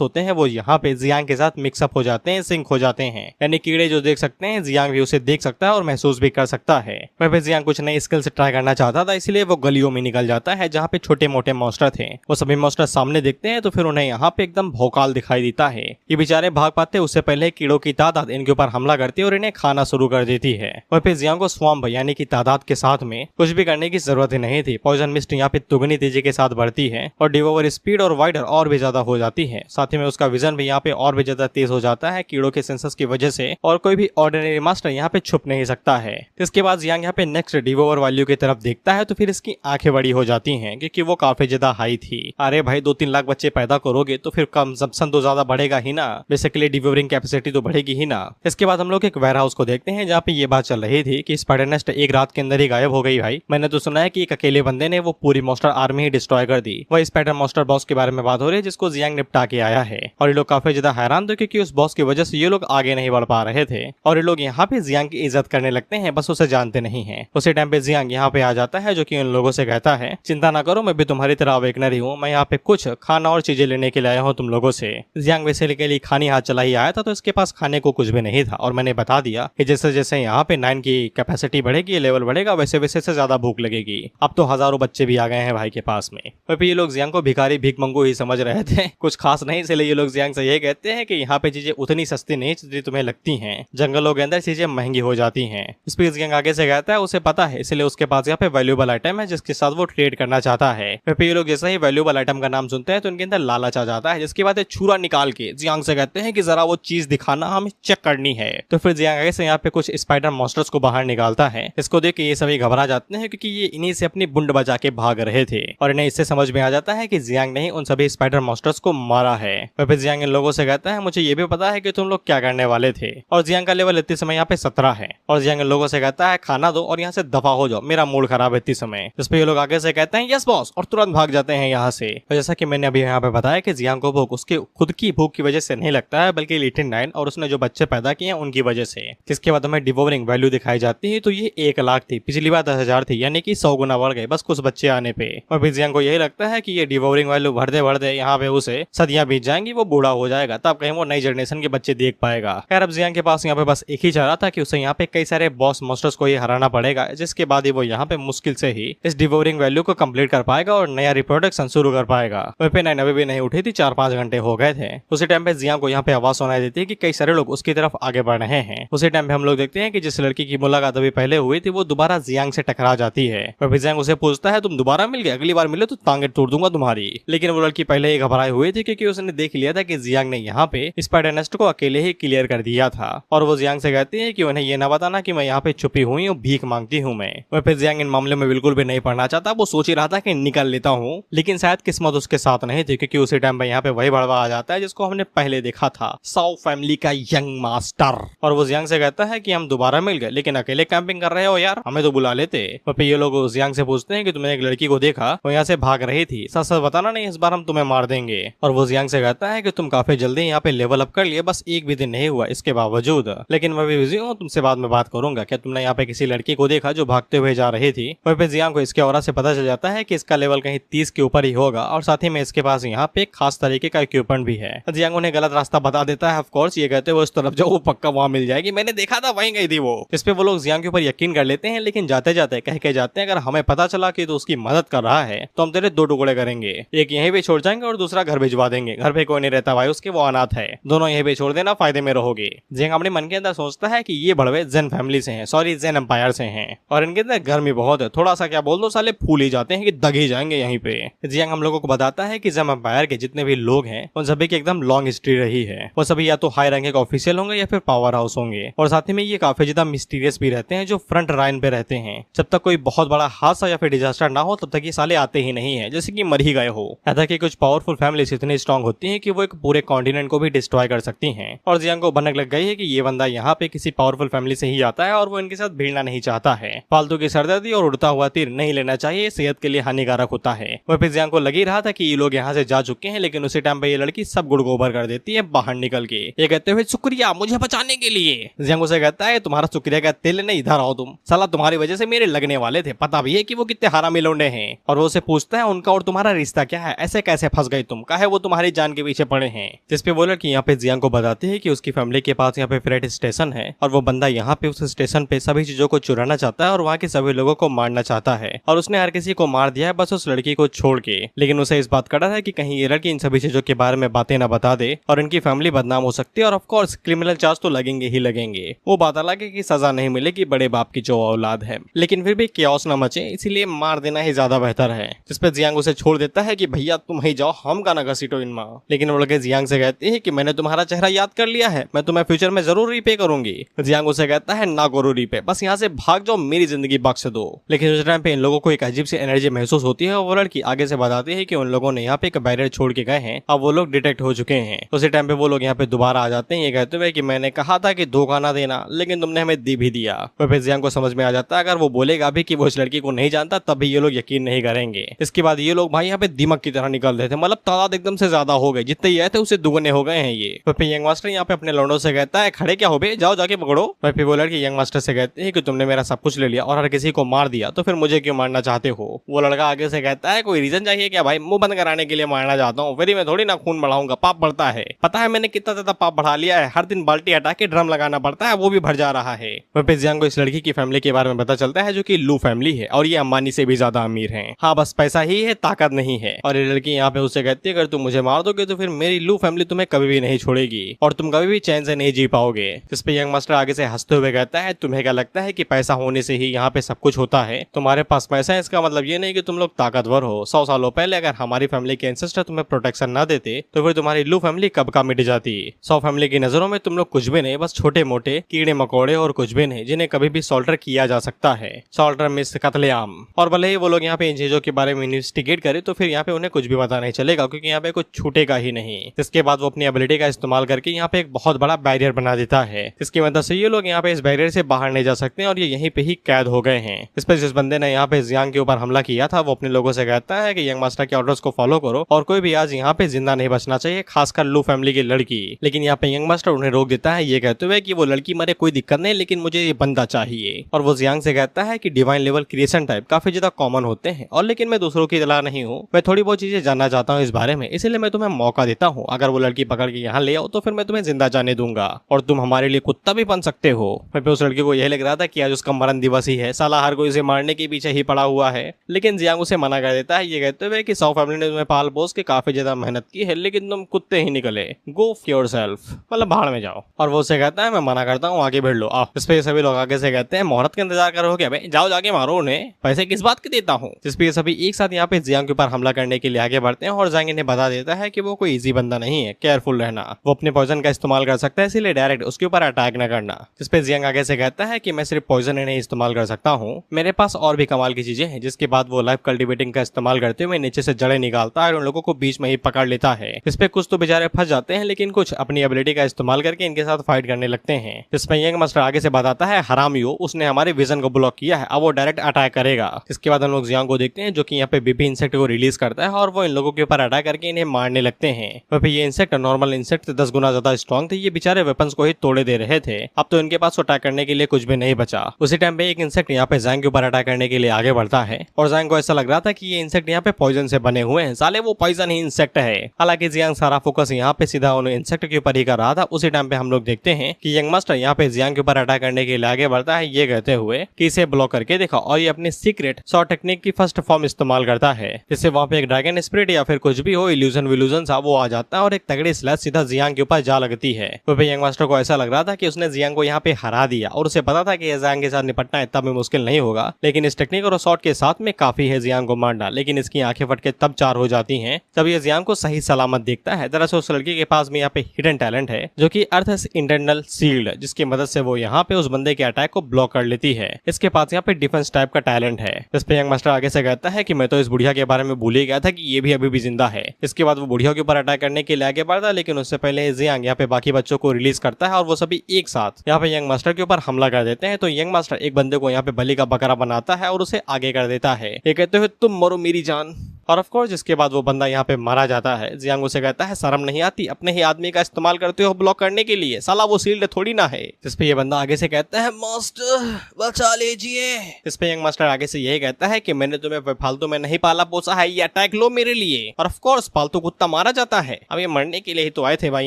होते हैं वो यहाँ पे जियांग के साथ मिक्सअप हो जाते हैं, सिंक हो जाते हैं, यानी कीड़े जो देख सकते हैं जियांग भी उसे देख सकता है और महसूस भी कर सकता है। वह फिर जियांग कुछ नई स्किल से ट्राई करना चाहता था, इसलिए वो गलियों में निकल जाता है जहाँ पे छोटे मोटे मॉन्स्टर थे। वो सभी मॉन्स्टर सामने देखते हैं तो फिर उन्हें यहाँ पे एकदम भौकाल दिखाई देता है। ये बेचारे भाग पाते उससे पहले कीड़ों की तादाद इनके ऊपर हमला करती है और इन्हें खाना शुरू कर देती है। और फिर जियांग को स्वाम्प यानी कि तादाद के साथ में कुछ भी करने की जरूरत ही नहीं थी। पॉइजन मिस्ट यहाँ पे दुगनी तेजी के साथ बढ़ती है और डिवोवर स्पीड और वाइडर और भी ज्यादा हो जाती है। साथ ही में उसका विजन भी यहाँ पे और भी ज्यादा तेज हो जाता है कीड़ों के सेंसस की वजह से, और कोई भी ऑर्डिनरी मास्टर यहाँ पे छुप नहीं सकता है। इसके बाद जियांग यहाँ पे नेक्स्ट डिवोवर वैल्यू की तरफ देखता है तो फिर इसकी आंखें बड़ी हो जाती हैं क्योंकि वो काफी ज्यादा हाई थी। अरे भाई 2-3 लाख बच्चे पैदा करोगे तो फिर कंजम्पशन तो ज्यादा बढ़ेगा ही ना, बेसिकली डिवोरिंग कैपेसिटी तो बढ़ेगी ही ना। इसके बाद हम लोग एक वेयर हाउस को देखते हैं जहाँ पे ये बात चल रही थी कि स्पाइडर नेस्ट एक रात के अंदर ही गायब हो गई। भाई मैंने तो सुना है कि एक अकेले बंदे ने वो पूरी मॉन्स्टर आर्मी ही डिस्ट्रॉय कर दी। वही स्पाइडर मॉन्स्टर बॉस के बारे में बात हो रही है जिसको जियांग निपटा के आया है। और ये लोग काफी ज्यादा हैरान थे क्योंकि उस बॉस की वजह से ये लोग आगे नहीं बढ़ पा रहे थे और ये लोग यहाँ पे जियांग की इज्जत करने लगते हैं, बस उसे जानते नहीं है। उसी टाइम पे जियांग यहाँ पे आ जाता है जो कि उन लोगों से कहता है चिंता ना करो, मैं भी तुम्हारी तरह अवेकनर ही हूँ, मैं यहाँ पे कुछ खाना और चीजें लेने के लिए आया हूँ तुम लोगों से। जियांग वैसे के लिए खानी हाथ चला ही आया था तो इसके पास खाने को कुछ भी नहीं था और मैंने बता दिया कि जैसे जैसे यहाँ पे 9 की कैपेसिटी बढ़ेगी, लेवल बढ़ेगा, वैसे वैसे से ज्यादा भूख लगेगी। अब तो हजारों बच्चे भी आ गए हैं भाई के पास में। और फिर ये लोग जियांग को भिखारी भीख मंगू ही समझ रहे थे, कुछ खास नहीं, इसलिए ये लोग जियांग से ये कहते हैं कि यहाँ पे चीजें उतनी सस्ती नहीं जितनी तुम्हें लगती हैं, जंगलों के अंदर चीजें महंगी हो जाती हैं। इस पर जियांग आगे से कहता है उसे पता है, इसलिए उसके पास यहाँ पे वैल्यूएबल आइटम है जिसके साथ वो ट्रेड करना चाहता है। फिर ये लोग जैसे ही वैल्यूएबल आइटम का नाम सुनते हैं तो इनके अंदर लालच आ जाता है, जिसके बाद छुरा निकाल के जियांग से कहते हैं कि जरा वो चीज दिखाना, हमें चेक करनी है। तो फिर जियांग आगे से यहाँ पे कुछ स्पाइडर मॉन्स्टर्स को बाहर निकालता है। इसको देख के ये सभी घबरा जाते हैं क्योंकि ये इन्हीं से अपनी बुंड बजा के भाग रहे थे और इन्हें इससे समझ में आ जाता है कि जियांग ने उन सभी स्पाइडर मॉन्स्टर्स को मारा है। और फिर जियांग इन लोगों से कहता है मुझे ये भी पता है कि तुम लोग क्या करने वाले थे। और जियांग का लेवल इतने समय यहाँ पे 17 है और जियांग इन लोगों से कहता है खाना दो और यहाँ से दफा हो जाओ, मेरा मूड खराब है इतने समय। जिस पे ये लोग आगे से कहते हैं यस बॉस और तुरंत भाग जाते हैं यहाँ से। और जैसा कि मैंने अभी यहाँ पे बताया कि जियांग को भूख उसके खुद की भूख की वजह से नहीं लगता है बल्कि लिटिल 9 और उसने जो बच्चे पैदा किए हैं उनकी वजह से। जिसके बाद हमें डिवोरिंग वैल्यू दिखाई जाती है तो ये 1 लाख थी, पिछली बार 10,000 थी, यानी कि 100 गुना बढ़ गए बस कुछ बच्चे आने पे। और फिर जियांग को यही लगता है कि ये डिवोरिंग वैल्यू बढ़ते बढ़ते यहाँ पे उसे सदियां बीत जाएंगी, वो बूढ़ा हो जाएगा, तब कहीं वो नई जनरेशन के बच्चे देख पाएगा। खैर अब जियांग के पास यहाँ पे बस एक ही चारा था कि उसे यहाँ पे कई सारे बॉस मॉन्स्टर्स को ये हराना पड़ेगा, जिसके बाद ही वो यहाँ पे मुश्किल से ही इस डिवोरिंग वैल्यू को कंप्लीट कर पाएगा और नया रिप्रोडक्शन शुरू कर पाएगा। वहीं पे 9 अभी भी नहीं उठी थी, 4-5 घंटे हो गए थे। उसी टाइम पे जियांग को यहाँ पे आवाज सुनाई देती है कि कई सारे लोग उसकी तरफ आगे बढ़ रहे हैं। उसी टाइम पे हम लोग देखते हैं कि जिस लड़की की मुलाकात अभी पहले हुई थी वो दोबारा जियांग से टकरा जाती है। और फिर जियांग उसे पूछता है तुम दोबारा मिल गए, अगली बार मिले तो टांगे तोड़ दूंगा तुम्हारी। लेकिन वो लड़की पहले ही घबराई हुई थी क्योंकि उसने देख लिया था कि जियांग ने यहाँ पे स्पाइडर नेस्ट को अकेले ही क्लियर कर दिया था। और वो जियांग से कहती है कि उन्हें ये ना बताना कि मैं यहाँ पे छुपी हुई हूँ, भीख मांगती हूँ मैं। और फिर जियांग इन मामले में बिल्कुल भी नहीं पढ़ना चाहता, वो सोच ही रहा था कि निकल लेता हूँ, लेकिन शायद किस्मत उसके साथ नहीं थी क्योंकि उसी टाइम पे यहाँ पे वही भड़वा आ जाता है जिसको हमने पहले देखा था, साउ फैमिली का यंग मास्टर। और वो जियांग से कहता है कि हम दोबारा मिल गए लेकिन अकेले कैंपिंग कर रहे हो यार, हमें तो बुला लेते। और फिर ये लोग जियांग से पूछते हैं कि तुमने एक लड़की को देखा, वो यहाँ से भाग रही थी, सच सच बताना नहीं, इस बार हम तुम्हें मार देंगे। और वो जियांग से कहता है कि तुम काफी जल्दी यहाँ पे लेवल अप कर लिए, बस एक भी दिन नहीं हुआ इसके बावजूद, लेकिन मैं भी बिजी हूँ, तुमसे बाद में बात करूंगा। क्या तुमने यहाँ पे किसी लड़की को देखा जो भागते हुए जा रही थी? और फिर जियांग को इसके ऑरा से पता चल जाता है कि इसका लेवल कहीं 30 के ऊपर ही होगा और साथ ही में इसके पास यहाँ पे एक खास तरीके का इक्विपमेंट भी है। जियांग उन्हें गलत रास्ता बता देता है, ऑफ कोर्स ये कहते हुए उस तरफ जाओ, वो पक्का वहाँ मिल जाएगी, मैंने देखा था वहीं गई थी वो। इस पे वो लोग जियांग के ऊपर यकीन कर लेते हैं, लेकिन जाते जाते कह के जाते हैं अगर हमें पता चला कि तो उसकी मदद कर रहा है तो हम तेरे 2 टुकड़े करेंगे, एक यहीं पे छोड़ जाएंगे और दूसरा घर भिजवा देंगे, घर पे कोई नहीं रहता भाई उसके, वो अनाथ है, दोनों यहीं पे छोड़ देना, फायदे में रहोगे। जियांग अपने मन के अंदर सोचता है कि ये बड़वे जेन फैमिली से हैं, सॉरी जेन एम्पायर से हैं और इनके अंदर गर्मी बहुत है, थोड़ा सा क्या बोल दो साले फूल ही जाते हैं कि दग ही जाएंगे यहीं पे। जियांग हम लोगों को बताता है कि जेन एम्पायर के जितने भी लोग हैं उन सभी की एकदम लॉन्ग हिस्ट्री रही है, वो सभी या तो हाई रैंक के ऑफिशियल होंगे या फिर पावर हाउस होंगे और साथ ही में ये काफी ज्यादा मिस्टीरियस भी रहते हैं जो फ्रंट लाइन पे रहते हैं। जब तक कोई बहुत बड़ा हादसा या फिर डिजास्टर ना हो तब तक ये साले आते ही नहीं है, जैसे कि मर ही गए हो। ऐसा कि कुछ पावरफुल फैमिलीज इतनी स्ट्रांग होती हैं कि वो एक पूरे कॉन्टिनेंट को भी डिस्ट्रॉय कर सकती हैं। और जियांग को भनक लग गई है कि ये बंदा यहाँ पे किसी पावरफुल फैमिली से ही आता है और वो इनके साथ भिड़ना नहीं चाहता है। फालतू की सरदर्दी और उड़ता हुआ तीर नहीं लेना चाहिए, सेहत के लिए हानिकारक होता है। वह फिर जियांग को लग ही रहा था कि ये लोग यहाँ से जा चुके हैं, लेकिन उसी टाइम पे ये लड़की सब गुड़ गोबर कर देती है बाहर निकल के, ये कहते हुए शुक्रिया मुझे बचाने के लिए। जियांग उसे कहता है तुम्हारा शुक्रिया का तेल नहीं, इधर आओ तुम, साला तुम्हारी वजह से मेरे लगने वाले थे, पता भी है कि वो कितने हरामी लौंडे हैं। और वो उसे पूछता है उनका और तुम्हारा रिश्ता क्या है, ऐसे कैसे फंस गए तुम, काहे वो तुम्हारी जान के पीछे पड़े हैं। जिसपे वो लड़की यहाँ पे जियांग को बताती है कि उसकी फैमिली के पास यहाँ पे फ्रेट स्टेशन है और वो बंदा यहाँ पे उस स्टेशन पे सभी चीजों को चुराना चाहता है और वहाँ के सभी लोगों को मारना चाहता है और उसने हर किसी को मार दिया है बस उस लड़की को छोड़ के। लेकिन उसे इस बात का डर है कि कहीं ये लड़की इन सभी चीजों के बारे में बातें ना बता दे और इनकी फैमिली बदनाम हो सकती है और ऑफ कोर्स क्रिमिनल चार्ज तो लगेंगे ही लगेंगे। वो बात अलग है कि सजा नहीं मिलेगी बड़े बाप की जो औलाद है, लेकिन फिर भी केओस न मचे इसीलिए मार देना ही ज्यादा बेहतर है। जिसपे जियांग उसे छोड़ देता है कि भैया तुम ही जाओ, हम का ना घसीटो इनमा। लेकिन वो लड़के जियांग से कहते हैं कि मैंने तुम्हारा चेहरा याद कर लिया है, मैं तुम्हें फ्यूचर में जरूर रीपे करूंगी। जियांग उसे कहता है ना करो रीपे, बस यहाँ से भाग जाओ, मेरी जिंदगी बख्श दो। लेकिन उस टाइम पे इन लोगों को एक अजीब सी एनर्जी महसूस होती है और वो लड़की आगे से बताती है कि उन लोगों ने यहाँ पे एक बैरियर छोड़ के गए हैं, अब वो लोग डिटेक्ट हो चुके हैं। उसी टाइम पे वो लोग यहाँ पे दोबारा आ जाते हैं ये कहते हुए कि मैंने कहा था कि धोखा ना देना, लेकिन तुमने हमें दी भी दिया। फिर जियांग को समझ में आ जाता है अगर वो बोलेगा भी कि वो इस लड़की को नहीं जानता तब भी ये लोग यकीन नहीं करेंगे। इसके बाद ये लोग भाई यहाँ पे दिमाग की तरह निकल रहे थे, मतलब तादाद एकदम से ज्यादा हो गए, जितने ये थे उससे दुगने हो गए हैं ये। फिर यंग मास्टर यहाँ पे अपने लौंडों से कहता है खड़े क्या हो बे, जाओ जाके पकड़ो। फिर वो लड़की यंग मास्टर से कहते हैं कि तुमने मेरा सब कुछ ले लिया और हर किसी को मार दिया, तो फिर मुझे क्यों मारना चाहते हो। वो लड़का आगे से कहता है कोई रीजन चाहिए क्या भाई, मुंह बंद कराने के लिए मारना चाहता हूँ, फिर मैं थोड़ी ना खून बढ़ाऊंगा, पाप बढ़ता है। पता है मैंने कितना ज्यादा पाप बढ़ा लिया है, हर दिन बाल्टी हटा के ड्रम लगाना पड़ता है, वो भी भर जा रहा है। फिर जियांग को इस लड़की की फैमिली के बारे में पता चलता है जो कि लू फैमिली है और ये अंबानी से भी ज्यादा अमीर है। हाँ बस पैसा ही है, ताकत नहीं है। और ये लड़की यहाँ पे उससे कहती है अगर तुम मुझे मार दोगे तो फिर मेरी लू फैमिली तुम्हें कभी भी नहीं छोड़ेगी और तुम कभी भी चैन से नहीं जी पाओगे। जिस पे यंग मास्टर आगे से हंसते हुए कहता है तुम्हें क्या लगता है कि पैसा होने से ही यहाँ पे सब कुछ होता है, तुम्हारे पास पैसा है इसका मतलब ये नहीं कि तुम लोग ताकतवर हो। 100 सालों पहले अगर हमारी फैमिली के एंसेस्टर तुम्हें प्रोटेक्शन ना देते तो फिर तुम्हारी लू फैमिली कब का मिट जाती। 100 फैमिली की नजरों में तुम लोग कुछ भी नहीं, बस छोटे मोटे कीड़े मकोड़े और कुछ भी नहीं जिन्हें कभी भी सॉल्टर किया जा सकता है। सॉल्टर मिस कत्लेआम। और भले ही वो लोग यहाँ पे इन चीजों के बारे में इन्वेस्टिगेट करे तो फिर यहाँ पे उन्हें कुछ भी पता नहीं चलेगा क्योंकि यहाँ पे कुछ छूटेगा ही नहीं। इसके बाद वो अपनी एबिलिटी का इस्तेमाल करके यहाँ पे एक बहुत बड़ा बैरियर बना देता है, इसकी मदद से ये लोग यहाँ पे इस बैरियर से बाहर नहीं जा सकते और ये यहीं पे ही कैद हो गए हैं। इस पर जिस बंदे ने यहाँ पे जियांग के ऊपर हमला किया था वो अपने लोगों से कहता है कि यंग मास्टर के ऑर्डर्स को फॉलो करो और कोई भी आज यहाँ पे जिंदा नहीं बचना चाहिए, खासकर लू फैमिली की लड़की। लेकिन यहाँ पे यंग मास्टर उन्हें रोक देता है ये कहते हुए कि वो लड़की मरे कोई दिक्कत नहीं, लेकिन मुझे ये बंदा चाहिए। और वो जियांग से कहता है कि डिवाइन लेवल क्रिएशन टाइप काफी ज्यादा कॉमन होते हैं और लेकिन मैं दूसरों की तरह नहीं हूँ, मैं थोड़ी बहुत चीजें जानना चाहता हूँ इस बारे में, इसलिए मैं तुम्हें मौका देता हूँ। अगर वो लड़की पकड़ के यहाँ ले आओ तो फिर मैं तुम्हें जिंदा जाने दूंगा और तुम हमारे लिए कुत्ता भी बन सकते हो। फिर उस लड़की को यह लग रहा था कि आज उसका मरण दिवस ही है, साला हर कोई इसे मारने के पीछे ही पड़ा हुआ है। लेकिन जियांग उसे मना कर देता है ये कहते हुए कि 100 फैमिली ने तुम्हें पाल पोस के काफी ज्यादा मेहनत की है, लेकिन तुम कुत्ते ही निकले, गो योरसेल्फ, मतलब भाड़ में जाओ। और वो उसे कहता है मैं मना करता हूँ, आगे बढ़ लो आओ। इस पे सभी लोग आगे से कहते हैं मोहरत का इंतजार करो क्या भाई, जाओ जाके मारो उन्हें, पैसे किस बात के देता हूँ। जिस पे सभी एक साथ यहाँ पे जियांग के ऊपर हमला करने के लिए आगे बढ़ते हैं और जियांग इन्हें बता देता है कि वो कोई इजी बंदा नहीं है, केयरफुल रहना, वो अपने पॉइजन का इस्तेमाल कर सकता है, इसलिए डायरेक्ट उसके ऊपर अटैक न करना। जिस पे जियांग आगे से कहता है कि मैं सिर्फ पॉइजन नहीं इस्तेमाल कर सकता हूँ, मेरे पास और भी कमाल की चीजें हैं। जिसके बाद वो लाइफ कल्टिवेटिंग का इस्तेमाल करते हुए नीचे से जड़ें निकालता है और उन लोगों को बीच में ही पकड़ लेता है। इस पे कुछ तो बेचारे फंस जाते हैं लेकिन कुछ अपनी एबिलिटी का इस्तेमाल करके इनके साथ फाइट करने लगते हैं। जिसमें यंग मास्टर आगे से बताता है हरामियो, उसने हमारे विजन को ब्लॉक किया है, अब वो डायरेक्ट अटैक करेगा। इसके बाद हम लोग जियांग को देखते हैं जो कि यहाँ पे बीबी इंसेक्ट को रिलीज करता है और वो इन लोगों के ऊपर अटैक करके इन्हें मारने लगते हैं। वह ये इंसेक्ट नॉर्मल इंसेक्ट 10 गुना ज्यादा स्ट्रॉन्ग थे, ये बेचारे वेपन्स को ही तोड़े दे रहे थे। अब तो इनके पास अटैक करने के लिए कुछ भी नहीं बचा। उसी टाइम पे एक इंसेक्ट यहाँ पे जियांग के ऊपर अटैक करने के लिए आगे बढ़ता है और जियांग को ऐसा लग रहा था कि ये इंसेक्ट यहाँ पे पॉइजन से बने हुए हैं, साले वो पॉइजन ही इंसेक्ट है। हालांकि जियांग सारा फोकस यहाँ पे सीधा उन इंसेक्ट के ऊपर ही कर रहा था। उसी टाइम पे हम लोग देखते हैं कि यंग मास्टर यहाँ पे जियांग के ऊपर अटैक करने के लिए आगे बढ़ता है ये कहते हुए कि इसे ब्लॉक करके देखा और ये अपनी सीक्रेट शॉर्ट टेक्निक की फर्स्ट फॉर्म इस्तेमाल करता है, जिससे वहाँ पे एक ड्रैगन स्पिरिट या फिर कुछ भी हो इल्यूजन विल्यूजन सा वो आ जाता है और एक तगड़ी स्लैश सीधा जियांग के ऊपर जा लगती है। तो यंग मास्टर को ऐसा लग रहा था कि उसने जियांग को यहाँ पे हरा दिया और उसे पता था कि जियांग के साथ निपटना इतना भी मुश्किल नहीं होगा, लेकिन इस टेक्निक और शॉट के साथ में काफी है जियांग को मारना। लेकिन इसकी आंखें फट के तब चार हो जाती हैं जब ये जियांग को सही सलामत देखता है। दरअसल उस लड़की के पास में यहाँ पे हिडन टैलेंट है जो कि अर्थ इंटरनल शील्ड, जिसकी मदद से वो यहाँ पे उस बंदे के अटैक को ब्लॉक कर लेती है। इसके पास यहाँ पे डिफेंस टाइप का टैलेंट है। इस पे यंग मास्टर आगे से कहता है कि मैं तो इस बुढ़िया के बारे में भूल ही गया था कि ये भी अभी भी जिंदा है। इसके बाद वो बुढ़िया के ऊपर अटैक करने के लिए आगे बढ़ता है, लेकिन उससे पहले जियांग यहाँ पे बाकी बच्चों को रिलीज करता है और वो सभी एक साथ यहाँ पे यंग मास्टर के ऊपर हमला कर देते हैं। तो यंग मास्टर एक बंदे को यहाँ पे बलि का बकरा बनाता है और उसे आगे कर देता है, ये कहते हुए तुम मरो मेरी जान। और ऑफ कोर्स जिसके बाद वो बंदा यहाँ पे मारा जाता है। जियांग उसे कहता है शर्म नहीं आती, अपने ही आदमी का इस्तेमाल करते हो ब्लॉक करने के लिए, साला वो शील्ड थोड़ी ना है। जिसपे ये बंदा आगे से कहता है मास्टर बचा लीजिए। जिसपे यंग मास्टर आगे से यही कहता है कि मैंने तुम्हें फालतू में नहीं पाला पोसा है, ये अटैक लो मेरे लिए। और ऑफ कोर्स फालतू कुत्ता मारा जाता है, अब ये मरने के लिए ही तो आए थे भाई,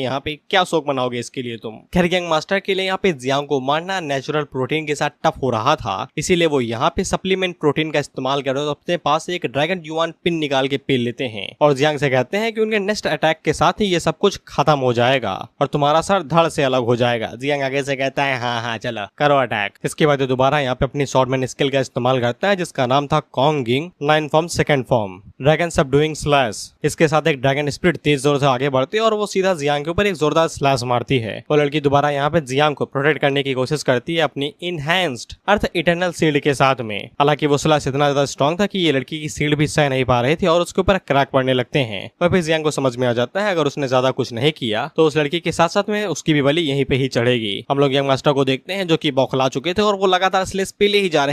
यहाँ पे क्या शौक मनाओगे इसके लिए तुम। खैर यंग मास्टर के लिए यहाँ पे जियांग को मारना नेचुरल प्रोटीन के साथ टफ हो रहा था, इसीलिए वो यहाँ पे सप्लीमेंट प्रोटीन का इस्तेमाल कर रहे हो, अपने पास एक ड्रैगन युआन पिन निकाल के पी लेते हैं और जियांग से कहते हैं कि उनके नेक्स्ट अटैक के साथ ही ये सब कुछ खत्म हो जाएगा और तुम्हारा सर धड़ से अलग हो जाएगा। जियांग आगे से कहता है हाँ हाँ चलो करो अटैक। इसके बाद दोबारा यहाँ पे अपनी स्वॉर्डमैन स्किल का इस्तेमाल करता है जिसका नाम था कॉन्गिंग 9 form 2nd form dragon subduing slash. इसके साथ एक ड्रैगन स्पिरिट तेज जोर से आगे बढ़ती है और वो सीधा जियांग के ऊपर एक जोरदार स्लैश मारती है। वो लड़की दोबारा यहाँ पे जियांग को प्रोटेक्ट करने की कोशिश करती है अपनी इनहैंस्ड अर्थ इटर्नल शील्ड के साथ में। हालांकि वो स्लैश इतना ज्यादा स्ट्रॉन्ग था कि ये लड़की की शील्ड भी सह नहीं पा रही थी और उसके ऊपर क्रैक पड़ने लगते हैं। और फिर जियांग को समझ में आ जाता है अगर उसने ज्यादा कुछ नहीं किया तो उस लड़की के साथ साथ में उसकी भी बलि यहीं पे ही चढ़ेगी। हम लोग यंग मास्टर को देखते हैं जो कि बौखला चुके थे और वो लगातार स्लेस पीले ही जा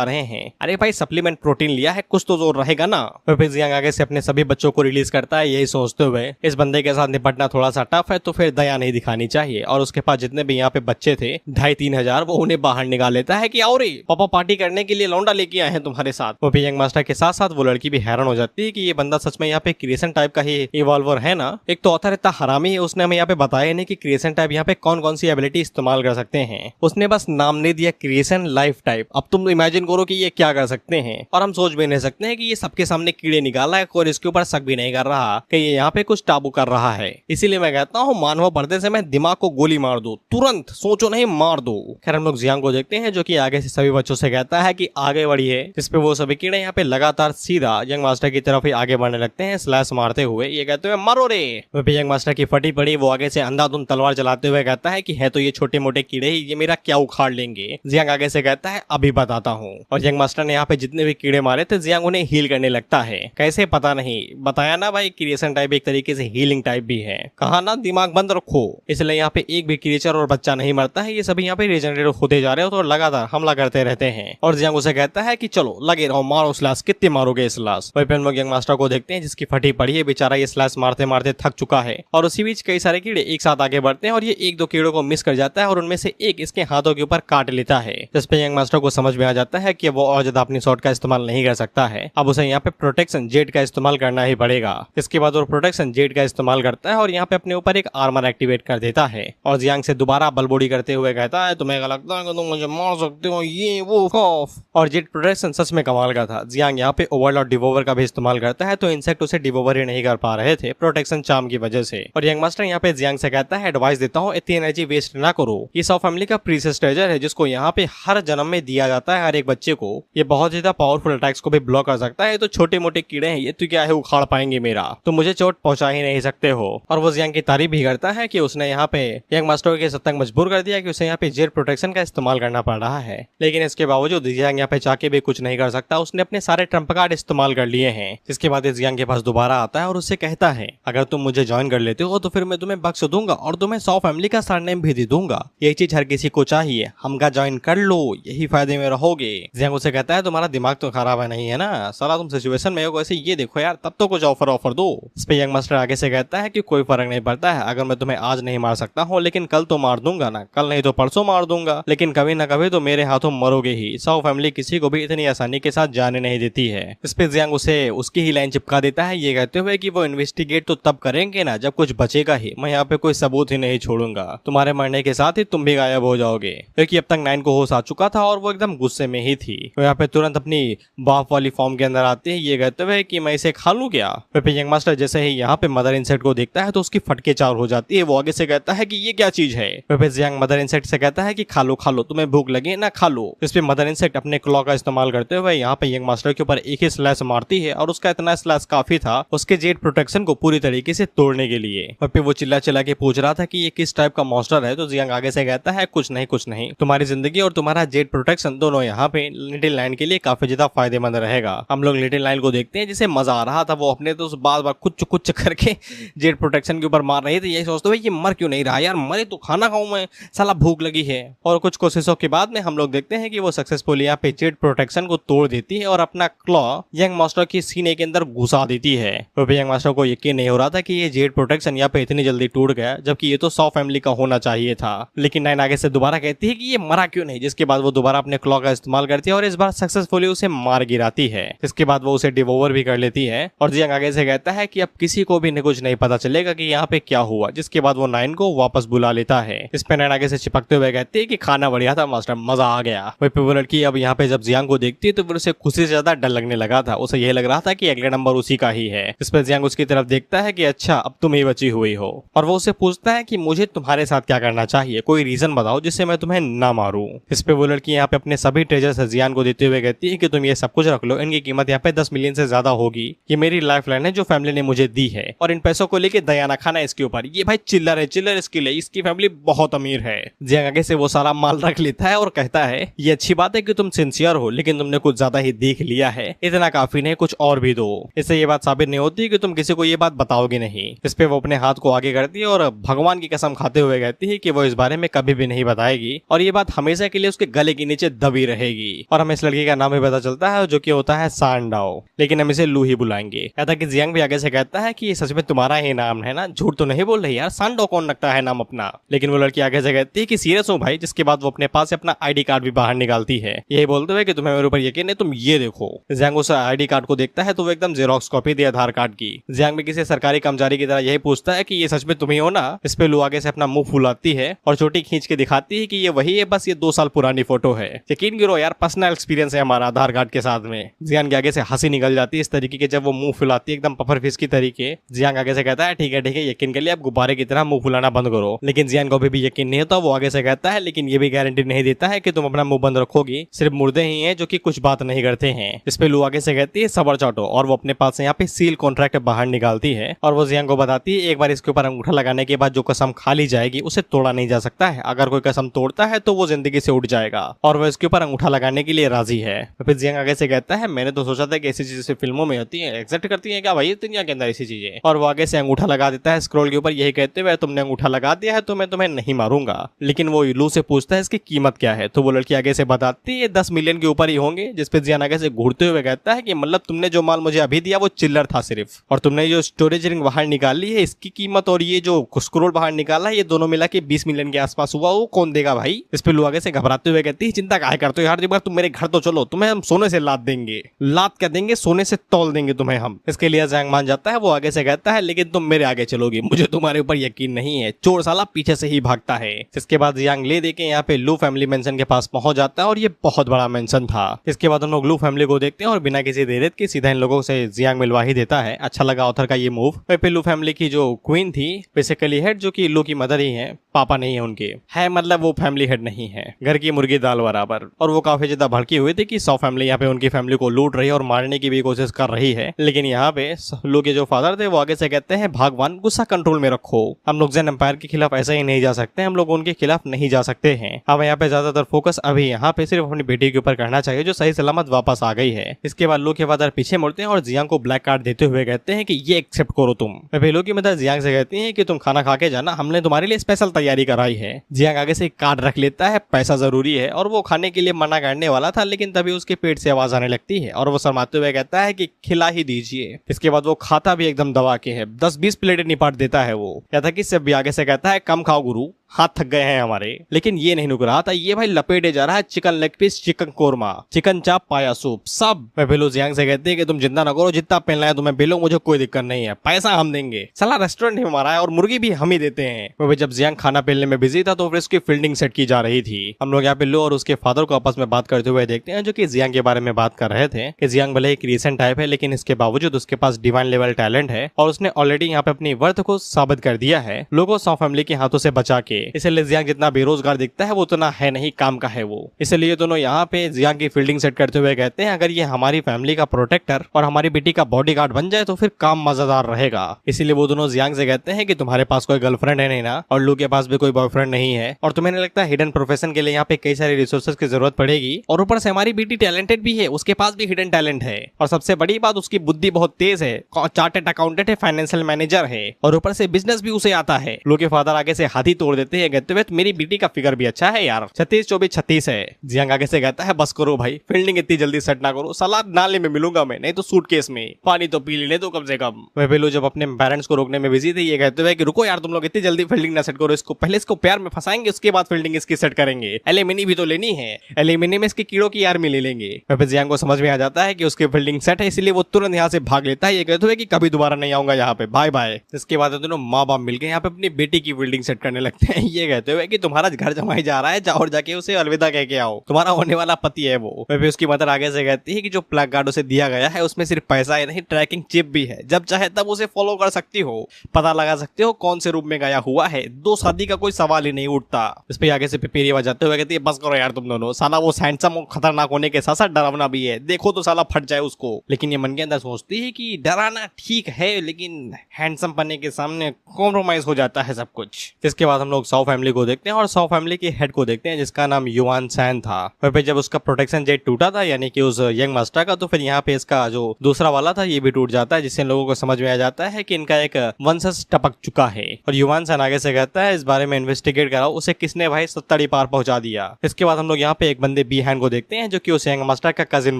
रहे हैं। अरे भाई सप्लीमेंट प्रोटीन लिया है, कुछ तो जोर रहेगा ना। और फिर जियांग आगे से अपने सभी बच्चों को रिलीज करता है यही सोचते हुए इस बंदे के साथ निपटना थोड़ा सा टफ है तो फिर दया नहीं दिखानी चाहिए। और उसके पास जितने भी यहाँ पे बच्चे थे 2,500-3 हजार वो उन्हें बाहर निकाल लेता है कि और पापा पार्टी करने के लिए लौंडा लेके आए हैं तुम्हारे साथ। वो भी यंग मास्टर के साथ साथ वो लड़की भी हैरान हो जाती है कि ये बंदा सच में यहाँ पे क्रिएशन टाइप का ही इवॉल्वर है ना। एक तो ऑथर इतना हरामी है, उसने हमें यहाँ पे बताया नहीं कि क्रिएशन टाइप यहाँ पे कौन कौन सी एबिलिटी इस्तेमाल कर सकते हैं, उसने बस नाम नहीं दिया क्रिएशन लाइफ टाइप। अब तुम इमेजिन करो कि ये क्या कर सकते हैं और हम सोच भी नहीं सकते हैं कि ये सबके सामने कीड़े निकाला है और इसके ऊपर शक भी नहीं कर रहा कि ये यहाँ पे कुछ टाबू कर रहा है। इसीलिए मैं कहता हूँ मानव पर्दे से मैं दिमाग को गोली मार दो, तुरंत सोचो नहीं मार दो। खैर हम लोग जियांग को देखते हैं जो कि आगे से सभी बच्चों से कहता है कि आगे बढ़िए, जिसपे वो सभी कीड़े यहाँ पे लगातार सीधा यंग मास्टर की तरफ ही आगे बढ़ने लगते हैं स्लैश मारते हुए। ये कहते हुए मरो रे। यंग मास्टर की फटी पड़ी वो आगे से अंधाधुंध तलवार चलाते हुए कहता है कि है तो ये छोटे मोटे कीड़े ही, ये मेरा क्या उखाड़ लेंगे। जियांग आगे से कहता है अभी बताता हूँ। और यंग मास्टर ने यहाँ पे जितने भी कीड़े मारे थे जियांग उन्हें हील करने लगता है। कैसे पता नहीं, बताया ना भाई क्रिएशन टाइप एक तरीके से हीलिंग टाइप भी है, कहा ना दिमाग बंद रखो। इसलिए यहाँ पे एक भी क्रिएचर और बच्चा नहीं मरता है, ये सभी यहाँ पे रिजेनरेट होते जा रहे हो तो लगातार हमला करते रहते हैं। और जियांग उसे कहता है कि चलो लगे रहो, मारो स्लैश, कितने मारोगे स्लैश। वही पे हम लोग यंग मास्टर को देखते हैं जिसकी फटी पड़ी है, बेचारा ये स्लैश मारते मारते थक चुका है। और उसी बीच कई सारे कीड़े एक साथ आगे बढ़ते हैं और ये एक दो कीड़ों को मिस कर जाता है और उनमें से एक इसके हाथों के ऊपर काट लेता है। जिसपे यंग मास्टर को समझ में आ जाता है कि वो और ज्यादा अपनी शॉट का इस्तेमाल नहीं कर सकता है, अब उसे यहाँ पे प्रोटेक्शन जेट का इस्तेमाल करना ही पड़ेगा। इसके बाद वो प्रोटेक्शन जेट का इस्तेमाल करता है और यहाँ पे अपने ऊपर एक आर्मर एक्टिवेट कर देता है और जियांग से दोबारा बलबोड़ी करते हुए कहता है तुम्हें लगता है कि तुम मुझे मार सकते हो, ये वो खौफ। और जेट प्रोटेक्शन सच में कमाल का था। जियांग यहाँ पे ओवरलॉर्ड डिवोवर का भी इस्तेमाल करता है तो इंसेक्ट उसे डिवोवर ही नहीं कर पा रहे थे प्रोटेक्शन चार्म की वजह से। और यंग मास्टर यहाँ पे जियांग से कहता है एडवाइस देता हूँ इतनी एनर्जी वेस्ट ना करो, ये सौ फैमिली का प्रीशियस ट्रेजर है जिसको यहाँ पे हर जन्म में दिया जाता है हर एक बच्चे को। ये बहुत ज्यादा पावरफुल अटैक्स को भी ब्लॉक कर सकता है, तो छोटे मोटे कीड़े हैं ये तो क्या है उखाड़ पाएंगे मेरा, तो मुझे चोट पहुंचा ही नहीं सकते हो। और वो जियांग की तारीफ भी करता है कि उसने यहाँ पे यंग मास्टर के तक मजबूर कर दिया कि उसे यहाँ पे जेट प्रोटेक्शन का इस्तेमाल करना पड़ रहा है। लेकिन इसके बावजूद जियांग यहाँ पे चाके भी कुछ नहीं कर सकता, उसने अपने सारे ट्रम्प कार्ड इस्तेमाल कर लिए हैं। जिसके बाद जियांग के पास दोबारा आता है और उससे कहता है अगर तुम मुझे ज्वाइन कर लेते हो तो फिर मैं तुम्हें बख्श दूंगा और तुम्हें 100 फैमिली का सरनेम भी दे दूंगा। यही चीज हर किसी को चाहिए, हमका ज्वाइन कर लो, यही फायदे में रहोगे। जियांग उसे कहता है तुम्हारा दिमाग तो खराब है नहीं है ना, साला तुम सिचुएशन में हो ऐसे, ये देखो यार तब तो कुछ ऑफर दो। इस पे यंग मास्टर आगे से कहता है कि कोई फर्क नहीं पड़ता है, अगर मैं तुम्हें आज नहीं मार सकता हूँ लेकिन कल तो मार दूंगा ना, कल नहीं तो परसों मार दूंगा, लेकिन कभी ना कभी तो मेरे हाथों मरोगे ही। 100 फैमिली किसी को भी इतनी आसानी के साथ जाने नहीं देती है। इस पे जियांग उसे उसकी ही लाइन चिपका देता है ये कहते हुए कि वो इन्वेस्टिगेट तो तब करेंगे ना जब कुछ बचेगा ही, मैं यहाँ पे कोई सबूत ही नहीं छोड़ूंगा, तुम्हारे मरने के साथ ही तुम भी गायब हो जाओगे। क्योंकि अब तक 9 को होश आ चुका था और वो एकदम गुस्से में ही थी। वो यहाँ पे तुरंत अपनी बाप वाली फॉर्म के अंदर आते हैं ये कहते हुए कि मैं इसे खा लूं क्या। फिर यंग मास्टर जैसे ही यहाँ पे मदर इंसेक्ट को देखता है तो उसकी फटके चार हो जाती है, वो आगे से कहता है कि ये क्या चीज है। फिर जियांग मदर इंसेक्ट से कहता है कि खा लो तुम्हें भूख लगे ना खा लो। इस पे मदर इंसेक्ट अपने क्लॉ का इस्तेमाल करते हुए यहाँ पे यंग मास्टर के ऊपर एक ही स्लैश मारती है और उसका इतना स्लैश काफी था उसके जेट प्रोटेक्शन को पूरी तरीके से तोड़ने के लिए। और फिर वो चिल्ला चिल्ला के पूछ रहा था कि ये किस टाइप का मॉन्स्टर है, तो जियांग आगे से कहता है कुछ नहीं, तुम्हारी जिंदगी और तुम्हारा जेट प्रोटेक्शन दोनों यहाँ पे लिटिल लाइन के लिए काफी ज्यादा फायदेमंद रहेगा। हम लोग लिटिल लाइन को देखते हैं जिसे मजा आ रहा था, वो अपने तो बार बार कुछ करके जेट प्रोटेक्शन के ऊपर मार रही थी। यही सोचते हुए ये मर क्यों नहीं रहा यार, मरे तो खाना खाऊं मैं, साला भूख लगी है। और कुछ कोशिशों के बाद में हम लोग देखते हैं कि वो सक्सेसफुल यहाँ पे जेट प्रोटेक्शन को तोड़ देती है और अपना क्लॉ यंग मास्टर की सीने के अंदर घुसा देती है। तो यंग मास्टर को यकीन नहीं हो रहा था कि ये जेट प्रोटेक्शन यहाँ पे इतनी जल्दी टूट गया, जबकि ये तो सॉ फैमिली का होना चाहिए था। लेकिन नाइन आगे से दोबारा कहती है कि ये मरा क्यों नहीं, जिसके बाद वो दोबारा अपने क्लॉ का इस्तेमाल करती है और इस बार सक्सेसफुली उसे मार गिराती है। इसके बाद वो उसे डिवोवर भी कर लेती है और जियांग आगे से कहता है कि अब किसी को भी कुछ नहीं पता चलेगा कि यहाँ पे क्या हुआ, जिसके बाद वो नाइन को वापस बुला लेता है। इस पे नाइन आगे से चिपकते हुए कहती है कि खाना बढ़िया था मास्टर, मजा आ गया। वही पे वो लड़की अब यहाँ पे जब जियांग को देखती है तो फिर उसे खुशी से ज्यादा डर लगने लगा था। उसे यह लग रहा था कि अगला नंबर उसी का ही है। इस पर जियांग उसकी तरफ देखता है कि अच्छा अब तुम ही बची हुई हो, और वो उसे पूछता है कि मुझे तुम्हारे साथ क्या करना चाहिए, कोई रीजन बताओ जिससे मैं तुम्हें ना मारूं। इस पे वो लड़की यहाँ पे अपने सभी ट्रेजर्स जियांग को देते हुए कहती है कि तुम ये सब कुछ रख लो, इनकी कीमत यहाँ पे 10 मिलियन से ज्यादा होगी। ये मेरी लाइफ लाइन है जो फैमिली ने मुझे दी है, और इन पैसों को लेके दया ना खाना इसके ऊपर। ये भाई चिल्लर है, चिल्लर इसके लिए, इसकी फैमिली बहुत अमीर है। जियांग आगे से वो सारा माल रख लेता है और कहता है ये अच्छी बात है कि तुम सिंसियर हो, लेकिन तुमने कुछ ज्यादा ही देख लिया है, इतना काफी नहीं, कुछ और भी दो। इससे ये बात साबित नहीं होती कि तुम किसी को ये बात बताओगे नहीं। इस पे वो अपने हाथ को आगे करती है और भगवान की कसम खाते हुए कहती है कि वो इस बारे में कभी भी नहीं बताएगी और ये बात हमेशा के लिए उसके गले के नीचे दबी रहेगी। और हमें इस लड़की का नाम भी पता चलता है जो कि होता है सांडाओ, लेकिन हम इसे लू ही बुलाएंगे। ऐसा कि जियांग भी आगे से कहता है कि ये सच में तुम्हारा ही नाम है ना, झूठ तो नहीं बोल रही यार, सांडाओ कौन रखता है नाम अपना। लेकिन वो लड़की आगे से कहती है कि सीरियस हूँ भाई, जिसके बाद वो अपने पास से अपना आईडी कार्ड भी बाहर निकालती है, यही बोलते हुए कि तुम्हें मेरे ऊपर यकीन है, तुम ये देखो। जियांग उस आईडी कार्ड को देखता है तो वो एकदम जेरोक्स कॉपी थी आधार कार्ड की। जियांग भी किसी सरकारी कर्मचारी की तरह यही पूछता है कि ये सच में तुम ही हो ना। इस पे लू आगे से अपना मुंह फुलाती है और चोटी खींच के दिखाती है कि ये वही है, बस ये 2 साल पुरानी फोटो है। यकीन करो यार, पर्सनल एक्सपीरियंस है हमारा आधार कार्ड के साथ में। जियांग के आगे से हंसी निकल जाती है इस तरीके के, जब वो मुंह फुलाती है एकदम पफर फिश की तरीके। जियांग आगे से कहता है ठीक है यकीन कर लिया, अब गुब्बारे की तरह मुंह फुलाना बंद करो। लेकिन जियांग को भी यकीन नहीं होता। वो आगे से कहता है लेकिन ये भी गारंटी नहीं देता है कि तुम अपना मुंह बंद रखोगी, सिर्फ मुर्दे ही हैं जो कि कुछ बात नहीं करते हैं। इस पे लू आगे से कहती है सबर चाटो, और वो अपने पास से यहाँ पे सील कॉन्ट्रैक्ट बाहर निकालती है और वो जियांग को बताती है एक बार इसके ऊपर अंगूठा लगाने के बाद जो कसम खा ली जाएगी उसे तोड़ा नहीं जा सकता है। अगर कोई कसम तोड़ता है तो वो जिंदगी से उठ जाएगा, और वो इसके ऊपर अंगूठा लगाने के लिए राजी है। फिर जियांग आगे से कहता है मैंने तो सोचा था कि ऐसी चीजें फिल्मों में होती है, एक्सेप्ट करती है क्या भाई दुनिया के अंदर ऐसी चीजें। और वो आगे से अंगूठा लगा देता है स्क्रोल के ऊपर, यही कहते हुए तुमने अंगूठा लगा दिया है तो मैं तुम्हें नहीं मारूंगा। लेकिन वो लू से पूछता है इसकी कीमत क्या है, तो वो लड़की आगे से बताती है 10 मिलियन के ऊपर ही होंगे। जिसपे जियांग आगे से घूरते हुए कहता है कि मतलब तुमने जो माल मुझे अभी दिया वो चिल्लर था सिर्फ, और तुमने जो स्टोरेज रिंग बाहर निकाली है इसकी कीमत और ये जो स्क्रोल बाहर निकाला है ये दोनों मिला के 20 मिलियन के आसपास हुआ, वो कौन देगा भाई। इस पे लू आगे से घबराते हुए कहती है चिंता काहे करते हो यार, एक बार तुम मेरे घर तो चलो, तुम्हें हम सोने से लाद देंगे, लाद कर देंगे, सोने से तौल देंगे तुम्हें हम। इसके लिए जियांग मान जाता है। वो आगे से कहता है लेकिन तुम मेरे आगे चलोगी, मुझे तुम्हारे ऊपर यकीन नहीं है, चोर साला पीछे से ही भागता है। इसके बाद जियांग ले देके यहाँ पे लू फैमिली मेंशन के पास पहुंच जाता है और ये बहुत बड़ा मेंशन था। इसके बाद हम लोग लू फैमिली को देखते हैं और बिना किसी देर के सीधा इन लोगों से जियांग मिलवा ही देता है। अच्छा लगा ऑथर का ये मूव। पे लू फैमिली की जो क्वीन थी बेसिकली हेड, जो कि लू की मदर ही है, पापा नहीं है उनके, है मतलब वो फैमिली हेड नहीं है, घर की मुर्गी दाल बराबर। और वो काफी ज्यादा भड़की हुई थी कि सॉ फैमिली यहाँ पे उनकी फैमिली को लूट रही है और मारने की भी कोशिश कर रही है। लेकिन यहाँ पे लू के जो फादर थे वो आगे से कहते हैं भगवान गुस्सा कंट्रोल में रखो, हम लोग जेन एम्पायर के खिलाफ ऐसे ही नहीं जा सकते, हम लोग उनके खिलाफ नहीं जा सकते हैं। अब यहाँ पे ज्यादातर फोकस अभी यहाँ पे सिर्फ अपनी बेटी के ऊपर करना चाहिए जो सही सलामत वापस आ गई है। इसके बाद लू के फादर पीछे मुड़ते हैं और जियांग को ब्लैक कार्ड देते हुए कहते हैं कि ये एक्सेप्ट करो तुम। लू की मदर जियांग से कहती है कि तुम खाना खा के जाना, हमने तुम्हारे लिए स्पेशल तैयारी कराई है। जियांग आगे से कार्ड रख लेता है, पैसा जरूरी है, और वो खाने के लिए मना करने वाला था लेकिन तभी उसके पेट से आवाज आने लगती है और वो शर्माते हुए कहता है कि खिला ही दीजिए। इसके बाद वो खाता भी एकदम दबा के है, 10-20 प्लेटें निपट देता है वो। या था कि सब भी आगे से कहता है कम खाओ गुरु, हाथ थक गए हैं हमारे। लेकिन ये नहीं रुक रहा था, ये भाई लपेटे जा रहा है chicken leg piece, chicken korma, chicken चाप, पाया सूप, सब। लू जियांग से कहते हैं कि तुम जिंदा ना करो, जितना पहनना है तुम्हें बेलो, मुझे कोई दिक्कत नहीं है, पैसा हम देंगे, साला रेस्टोरेंट ही हमारा है और मुर्गी भी हम ही देते हैं। जब जियांग खाना पहनने में बिजी था तो फिर उसकी फील्डिंग सेट की जा रही थी। हम लोग यहाँ पे लू और उसके फादर को आपस में बात करते हुए देखते हैं, जो कि जियांग के बारे में बात कर रहे थे कि जियांग भले एक रीसेंट टाइप है लेकिन इसके बावजूद उसके पास डिवाइन लेवल टैलेंट है और उसने ऑलरेडी यहाँ पे अपनी वर्थ को साबित कर दिया है लोगों सॉ फैमिली के हाथों से बचा के। इसलिए जियांग जितना बेरोजगार दिखता है वो उतना है नहीं, काम का है वो। इसलिए दोनों यहाँ पे जियांग की फील्डिंग सेट करते हुए कहते हैं अगर ये हमारी फैमिली का प्रोटेक्टर और हमारी बेटी का बॉडीगार्ड बन जाए तो फिर काम मजेदार रहेगा। इसीलिए वो दोनों जियांग से कहते हैं कि तुम्हारे पास कोई गर्लफ्रेंड है नहीं ना, और लू के पास भी कोई बॉयफ्रेंड नहीं है, और तुम्हें नहीं लगता हिडन प्रोफेशन के लिए यहाँ पे कई सारी रिसोर्सेज की जरूरत पड़ेगी, और ऊपर से हमारी बेटी टैलेंटेड भी है, उसके पास भी हिडन टैलेंट है, और सबसे बड़ी बात उसकी बुद्धि बहुत तेज है, चार्टर्ड अकाउंटेंट है, फाइनेंशियल मैनेजर है, और ऊपर से बिजनेस भी उसे आता है। लू के फादर आगे से हाथ ही तोड़ देते हैं, कहते हुए मेरी बेटी का फिगर भी अच्छा है यार, 36 24 36 है। जियांग आगे से कहता है बस करो भाई, फील्डिंग इतनी जल्दी सेट ना करो, साला नाले में मिलूंगा मैं, नहीं तो सूटकेस में, पानी तो पी लेने दो कम से कम। वह पेलू जब अपने पेरेंट्स को रोकने में बिजी थे, ये कहते हुए कि रुको यार तुम लोग इतनी जल्दी फील्डिंग ना सेट करो, इसको पहले इसको प्यार में फंसाएंगे, उसके बाद फील्डिंग इसकी सेट करेंगे, एलिमिनी भी तो लेनी है, एलिमिनी में इसके कीड़ों की आर्मी ले लेंगे। वह जियांग को समझ में आ जाता है कि उसकी फील्डिंग सेट है, इसलिए वो तुरंत यहाँ से भाग लेता है, ये कहते हुए कि कभी दोबारा नहीं आऊंगा यहाँ पे, बाय बाय। इसके बाद दोनों माँ बाप मिलकर यहाँ पे अपनी बेटी की फील्डिंग सेट करने लगते हैं, ये कहते हुए कि तुम्हारा घर जमाई जा रहा है, जाओ और जाके उसे अलविदा कह के आओ, तुम्हारा होने वाला पति है वो। फिर उसकी मदर आगे से कहती है कि जो प्लग कार्ड उसे दिया गया है उसमें सिर्फ पैसा ही नहीं, ट्रैकिंग चिप भी है, जब चाहे तब उसे फॉलो कर सकती हो, पता लगा सकते हो कौन से रूप में गया हुआ है, दो शादी का कोई सवाल ही नहीं उठता। इस पे आगे से पिपीरी बजाते हुए कहती है बस करो यार तुम दोनों, साला वो हैंडसम और खतरनाक होने के साथ साथ डरावना भी है, देखो तो साला फट जाए उसको। लेकिन ये मन के अंदर सोचती है कि डराना ठीक है लेकिन हैंडसम बनने के सामने कॉम्प्रोमाइज हो जाता है सब कुछ। इसके बाद हम लोग सौ फैमिली को देखते हैं और सौ फैमिली के हेड को देखते हैं जिसका नाम युआन सैन था। फिर जब उसका प्रोटेक्शन जेट टूटा था यानी कि उस यंग मास्टर का, तो फिर यहाँ पे इसका जो दूसरा वाला था ये भी टूट जाता है, जिससे लोगों को समझ में आ जाता है कि इनका एक वंशज टपक चुका है। और युआन सैन आगे से कहता है इस बारे में इन्वेस्टिगेट कराओ, उसे किसने भाई 70 पार पहुंचा दिया। इसके बाद हम लोग यहाँ पे एक बंदे बी हैंड को देखते हैं जो कि उस यंग मास्टर का कजिन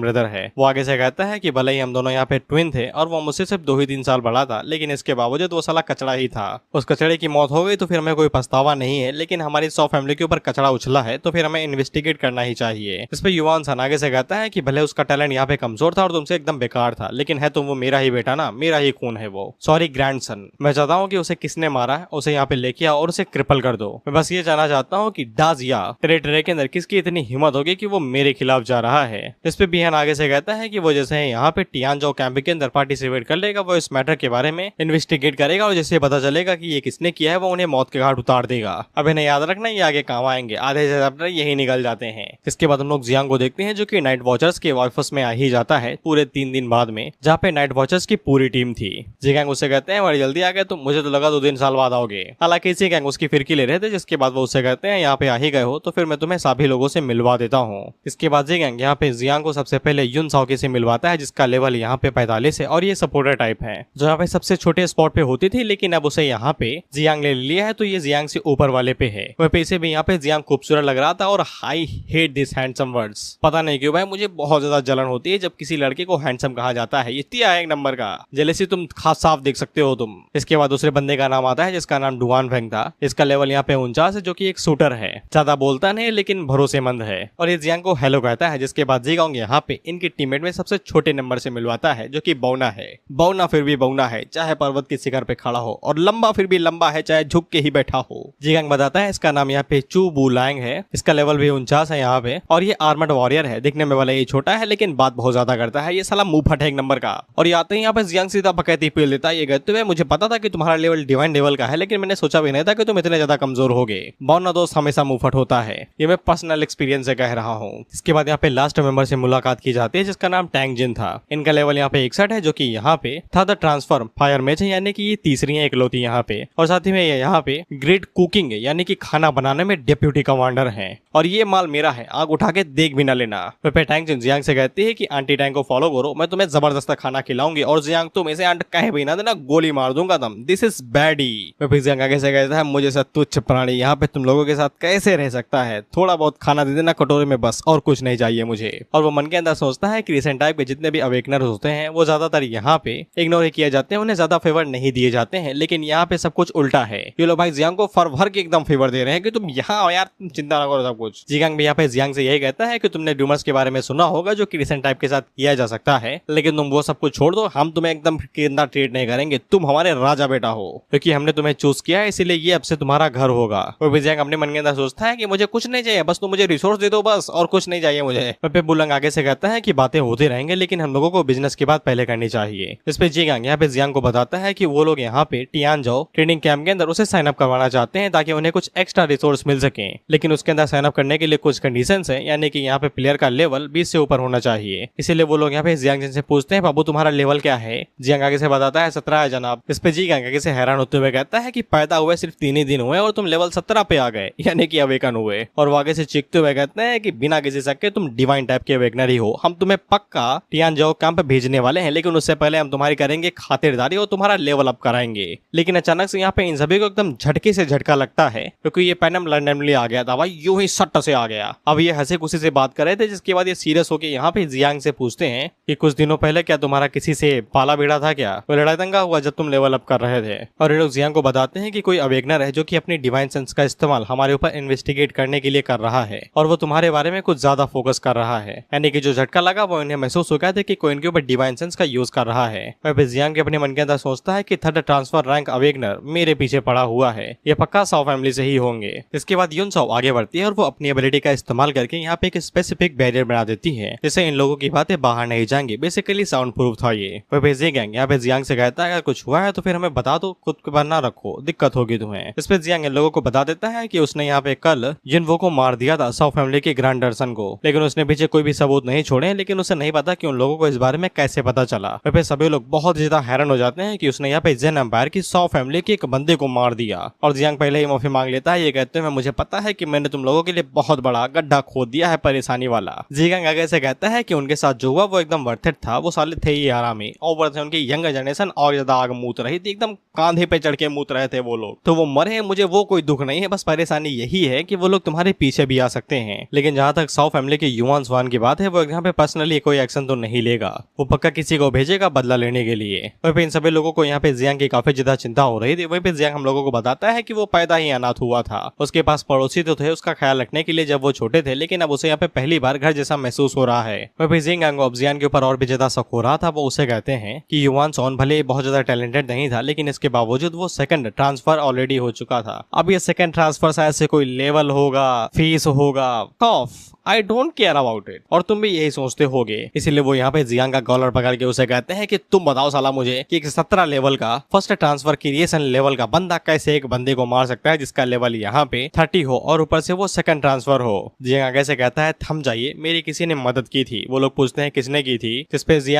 ब्रदर है। वो आगे से कहता है कि भले ही हम दोनों यहाँ पे ट्विन थे और वो मुझसे सिर्फ 2 ही 3 साल बड़ा था, लेकिन इसके बावजूद वो साला कचड़ा ही था। उस कचड़े की मौत हो गई तो फिर हमें कोई पछतावा नहीं है, लेकिन हमारी 100 फैमिली के ऊपर कचड़ा उछला है तो फिर हमें इन्वेस्टिगेट करना ही चाहिए। इस पे युआन सैन आगे से कहता है कि भले उसका टैलेंट यहाँ पे कमजोर था और तुमसे एकदम बेकार था, लेकिन है तो वो मेरा ही बेटा ना, मेरा ही खून है वो, सॉरी ग्रैंडसन। मैं चाहता हूँ कि उसे किसने मारा है उसे यहाँ पे लेके आओ और उसे क्रिपल कर दो। मैं बस ये जानना चाहता हूँ कि डाजिया टेरिटरी के अंदर किसकी इतनी हिम्मत होगी कि वो मेरे खिलाफ जा रहा है। इस पे बिहान आगे से कहता है कि वो जैसे यहाँ पे टियानजो कैंप के अंदर पार्टिसिपेट कर लेगा, वो इस मैटर के बारे में इन्वेस्टिगेट करेगा और जैसे पता चलेगा कि ये किसने किया है वो उन्हें मौत के घाट उतार देगा। अब इन्हें याद रखना ये आगे काम आएंगे, आधे से ज्यादा यही निकल जाते हैं। इसके बाद हम लोग जियांग को देखते हैं जो कि नाइट वॉचर्स के ऑफिस में आ ही जाता है पूरे 3 दिन बाद में, जहाँ पे नाइट वॉचर्स की पूरी टीम थी। जियांग उससे कहते हैं बड़ी जल्दी आ गए तुम, मुझे तो लगा 2 साल बाद आओगे। हालांकि इसी गैंग उसकी फिरकी ले रहे थे, जिसके बाद वो उससे कहते हैं यहाँ पे आ ही गए हो तो फिर मैं तुम्हें सभी लोगों से मिलवा देता हूँ। इसके बाद जी गैंग यहाँ पे जियांग को सबसे पहले युन साओकी से मिलवाता है जिसका लेवल यहाँ पे 45 है और ये सपोर्टर टाइप है, जो यहाँ पे सबसे छोटे स्पॉट पे होती थी, लेकिन अब उसे यहाँ पे जियांग ले लिया है तो ये जियांग से ऊपर वाले पे है। वह पैसे भी यहाँ पे जियांग खूबसूरत लग रहा था और I hate this handsome words. पता नहीं क्यों भाई मुझे बहुत ज्यादा जलन होती है जब किसी लड़के को हैंडसम कहा जाता है, इतनी है एक नंबर का, जेलेसी तुम खास साफ देख सकते हो तुम। इसके बाद दूसरे बंदे का नाम आता है जिसका नाम डुआन फेंग था। इसका लेवल यहाँ पे 49 है, जो कि एक शूटर है, ज्यादा बोलता नहीं लेकिन भरोसेमंद है और ये जियांग को हेलो कहता है। जिसके बाद जीगांग यहाँ पे इनकी टीममेट में सबसे छोटे नंबर से मिलवाता है जो कि बौना है। बौना फिर भी बौना है, चाहे पर्वत के शिखर पे खड़ा हो, और लंबा फिर भी लंबा है, चाहे झुक के ही बैठा हो। जीगांग बताता है इसका नाम यहाँ पे चू बुलांग है, इसका लेवल भी 49 है यहाँ पे, और ये आर्मर्ड वॉरियर है। दिखने में वाला ये छोटा है लेकिन बात बहुत ज्यादा करता है, ये साला मुंह फट है एक नंबर का। और ये आते ही यहाँ पे जियांग सीधा बकैती पील देता है। ये कहते हुए मुझे पता था कि तुम्हारा लेवल डिवाइन लेवल का है, लेकिन मैंने सोचा भी नहीं था कि तुम इतने ज्यादा कमजोर होगे। बौना दोस्त हमेशा मुंह फट होता है, ये मैं पर्सनल एक्सपीरियंस से कह रहा हूँ। इसके बाद यहाँ पे लास्ट मेंबर से मुलाकात की जाती है जिसका नाम टैंग जिन था। इनका लेवल यहाँ पे 61 है, जो कि यहाँ पे था द ट्रांसफॉर्म फायर मैच है, यानी कि ये तीसरी है इकलौती यहाँ पे। और साथ ही में ये यहाँ पे ग्रेट कुकिंग है, यानी कि खाना बनाने में डिप्यूटी कमांडर है, और ये माल मेरा है, आग उठा के देख भी ना लेना। फिर टैंग जिन जियांग से कहती है कि आंटी टैंग को फॉलो करो, मैं तुम्हें जबरदस्त खाना खिलाऊंगी, और जियांग तुम इसे आंट कहे भी ना देना, गोली मार दूंगा तुम, दिस इज बैडी। फिर जियांग आगे से कहता है मुझे से तुच्छ प्राणी यहाँ पे तुम लोगों के साथ कैसे रह सकता है, थोड़ा बहुत खाना दे देना कटोरे में बस, और कुछ नहीं चाहिए मुझे। और वो मन के अंदर सोचता है कि रिसेंट टाइप के जितने भी अवेकनर होते हैं वो ज्यादातर यहाँ पे इग्नोर किए जाते हैं, उन्हें ज्यादा फेवर नहीं दिए जाते हैं, लेकिन यहाँ पे सब कुछ उल्टा है। ये लोग भाई जियांग को फर भर के एकदम फेवर दे रहे हैं कि तुम यहाँ आओ यार, तुम चिंता ना करो सब कुछ। जियांग भी यहाँ पे जियांग से यही कहता है कि तुमने ड्यूमर्स के बारे में सुना होगा जो कि रिसेंट टाइप के साथ किया जा सकता है, लेकिन तुम वो सब कुछ छोड़ दो, हम तुम्हें एकदम गंदा ट्रीट नहीं करेंगे, तुम हमारे राजा बेटा हो, क्योंकि हमने तुम्हें चूज किया है, इसीलिए ये अब से तुम्हारा घर होगा। और जियांग अपने मन के अंदर सोचता है कि मुझे कुछ नहीं चाहिए, बस तुम मुझे रिसोर्स दे दो बस, और कुछ नहीं चाहिए मुझे। पे बुलंग आगे से कहता है कि बातें होती रहेंगे, लेकिन हम लोगों को बिजनेस की बात पहले करनी चाहिए। इस पे जियांग यहाँ पे जियांग को बताता है कि वो लोग यहाँ पे टियानजो ट्रेनिंग कैंप के अंदर उसे साइन अप करवाना चाहते हैं ताकि उन्हें कुछ एक्स्ट्रा रिसोर्स मिल सके, लेकिन उसके अंदर साइन अप करने के लिए कुछ कंडीशंस हैं, यानी कि यहाँ पे प्लेयर का लेवल 20 से ऊपर होना चाहिए। इसीलिए वो लोग यहाँ पे जियांग जिन से पूछते हैं बाबू तुम्हारा लेवल क्या है। जियांग आगे से बताता है 17 है जनाब। इस पे जियांग आगे से हैरान होते हुए कहता है कि पैदा हुए सिर्फ 3 ही दिन हुए और तुम लेवल 17 पे आ गए, यानी कि अवेकन हुए। और वो आगे से चीखते हुए कहते हैं कि बिना किसी शक के तुम डिवाइन टाइप के अवेकनर ही हो, हम तुम्हें पक्का टियानजो कैंप भेजने वाले हैं, लेकिन उससे पहले हम तुम्हारी करेंगे खातिरदारी और तुम्हारा लेवल अप कराएंगे। लेकिन अचानक से यहाँ पे इन सभी को एकदम झटके से झटका लगता है क्योंकि ये पैनम लंदन आ गया था भाई, यूं ही सट्ट से आ गया। अब ये हंसी खुशी से बात कर रहे थे, जिसके बाद ये सीरियस होकर यहाँ पे जियांग से पूछते हैं कि कुछ दिनों पहले क्या तुम्हारा किसी से पाला भिड़ा था क्या, कोई लड़ाई दंगा हुआ जब तुम लेवल अप कर रहे थे। और ये लोग जियांग को बताते हैं कि कोई अवेगनर है जो कि अपनी डिवाइन सेंस का इस्तेमाल हमारे ऊपर इन्वेस्टिगेट करने के लिए कर रहा है और वो तुम्हारे बारे में कुछ ज्यादा फोकस कर रहा है। यानी कि जो झटका लगा वो इन्हें महसूस हो गया था कि कोई इनके ऊपर डिवाइन सेंस का यूज कर रहा है। वह जियांग के अपने मन के अंदर सोचता है कि थर्ड ट्रांसफर रैंक अवेगनर मेरे पीछे पड़ा हुआ है, ये पक्का साओ फैमिली से ही होंगे। इसके बाद युन साओ आगे बढ़ती है और वो अपनी एबिलिटी का इस्तेमाल करके यहाँ पे एक स्पेसिफिक बैरियर बना देती है जिससे इन लोगों की बातें बाहर नहीं जाएंगी। बेसिकली साउंड प्रूफ था ये। वह भेजे गैंग यहाँ पे जियांग से कहता है अगर कुछ हुआ है तो फिर हमें बता दो, खुद के बाहर ना रखो, दिक्कत होगी तुम्हें। इस पे जियांग इन लोगों को बता देता है कि उसने यहाँ पे कल जिनवो को मार दिया था, साओ फैमिली के ग्रैंड दर्शन को, लेकिन उसने पीछे कोई भी सबूत नहीं छोड़े। लेकिन उसे नहीं पता कि उन लोगों को इस बारे में कैसे पता चला। वह पे सभी लोग बहुत ज्यादा हैरान हो जाते हैं कि उसने यहाँ पे जेन एम्पायर की साओ फैमिली के एक बंदे को मार दिया। और जियांग पहले ही माफी मांग लेता है, ये कहते हैं मुझे पता है कि मैंने तुम लोगों के लिए बहुत बड़ा गड्ढा खोद दिया है, परेशानी वाला। जियांग आगे से कहता है कि उनके साथ जो हुआ वो एकदम वर्थ इट था, वो साले थे ही आरामी, और से उनकी यंग जनरेशन और ज्यादा आग मूत रही थी, एकदम कांधे पे चढ़ के मूत रहे थे वो लोग। तो वो मरे, मुझे वो कोई दुख नहीं है, बस परेशानी यही है कि वो लोग तुम्हारे पीछे भी आ सकते हैं। लेकिन जहां तक साओ फैमिली के युआन स्वान की बात है, वो यहाँ पे पर्सनली कोई एक्शन तो नहीं लेगा, वो पक्का किसी को भेजेगा बदला लेने के लिए। वहीं पे इन सभी लोगों को यहाँ पे जियांग की काफी ज्यादा चिंता हो रही थी। वहीं पे जियांग हम लोगों को बताता है कि वो पैदा ही अनाथ हुआ था, उसके पास पड़ोसी तो थे उसका ख्याल रखने के लिए जब वो छोटे थे, लेकिन अब उसे यहाँ पे पहली बार घर जैसा महसूस हो रहा है। वहीं पे जियांग अब जियांग के ऊपर और भी ज्यादा शक हो रहा था। वो उसे कहते हैं कि युआन सॉन भले बहुत ज्यादा टैलेंटेड नहीं था, लेकिन इसके बावजूद वो सेकंड ट्रांसफर ऑलरेडी हो चुका था। अब ये सेकंड ट्रांसफर शायद से कोई लेवल होगा, फीस होगा, कॉफ, I don't care about it, और तुम भी यही सोचते होगे। इसीलिए वो यहाँ पे जियांग का कॉलर पकड़ के उसे कहते हैं कि तुम बताओ साला मुझे कि एक 17 लेवल का फर्स्ट ट्रांसफर क्रिएशन लेवल का बंदा कैसे एक बंदे को मार सकता है जिसका लेवल यहाँ पे 30 हो और ऊपर से वो सेकंड ट्रांसफर हो। जियांग आगे से कहता है थम जाइए, मेरी किसी ने मदद की थी। वो लोग पूछते हैं किसने की थी, जिसपे जियांग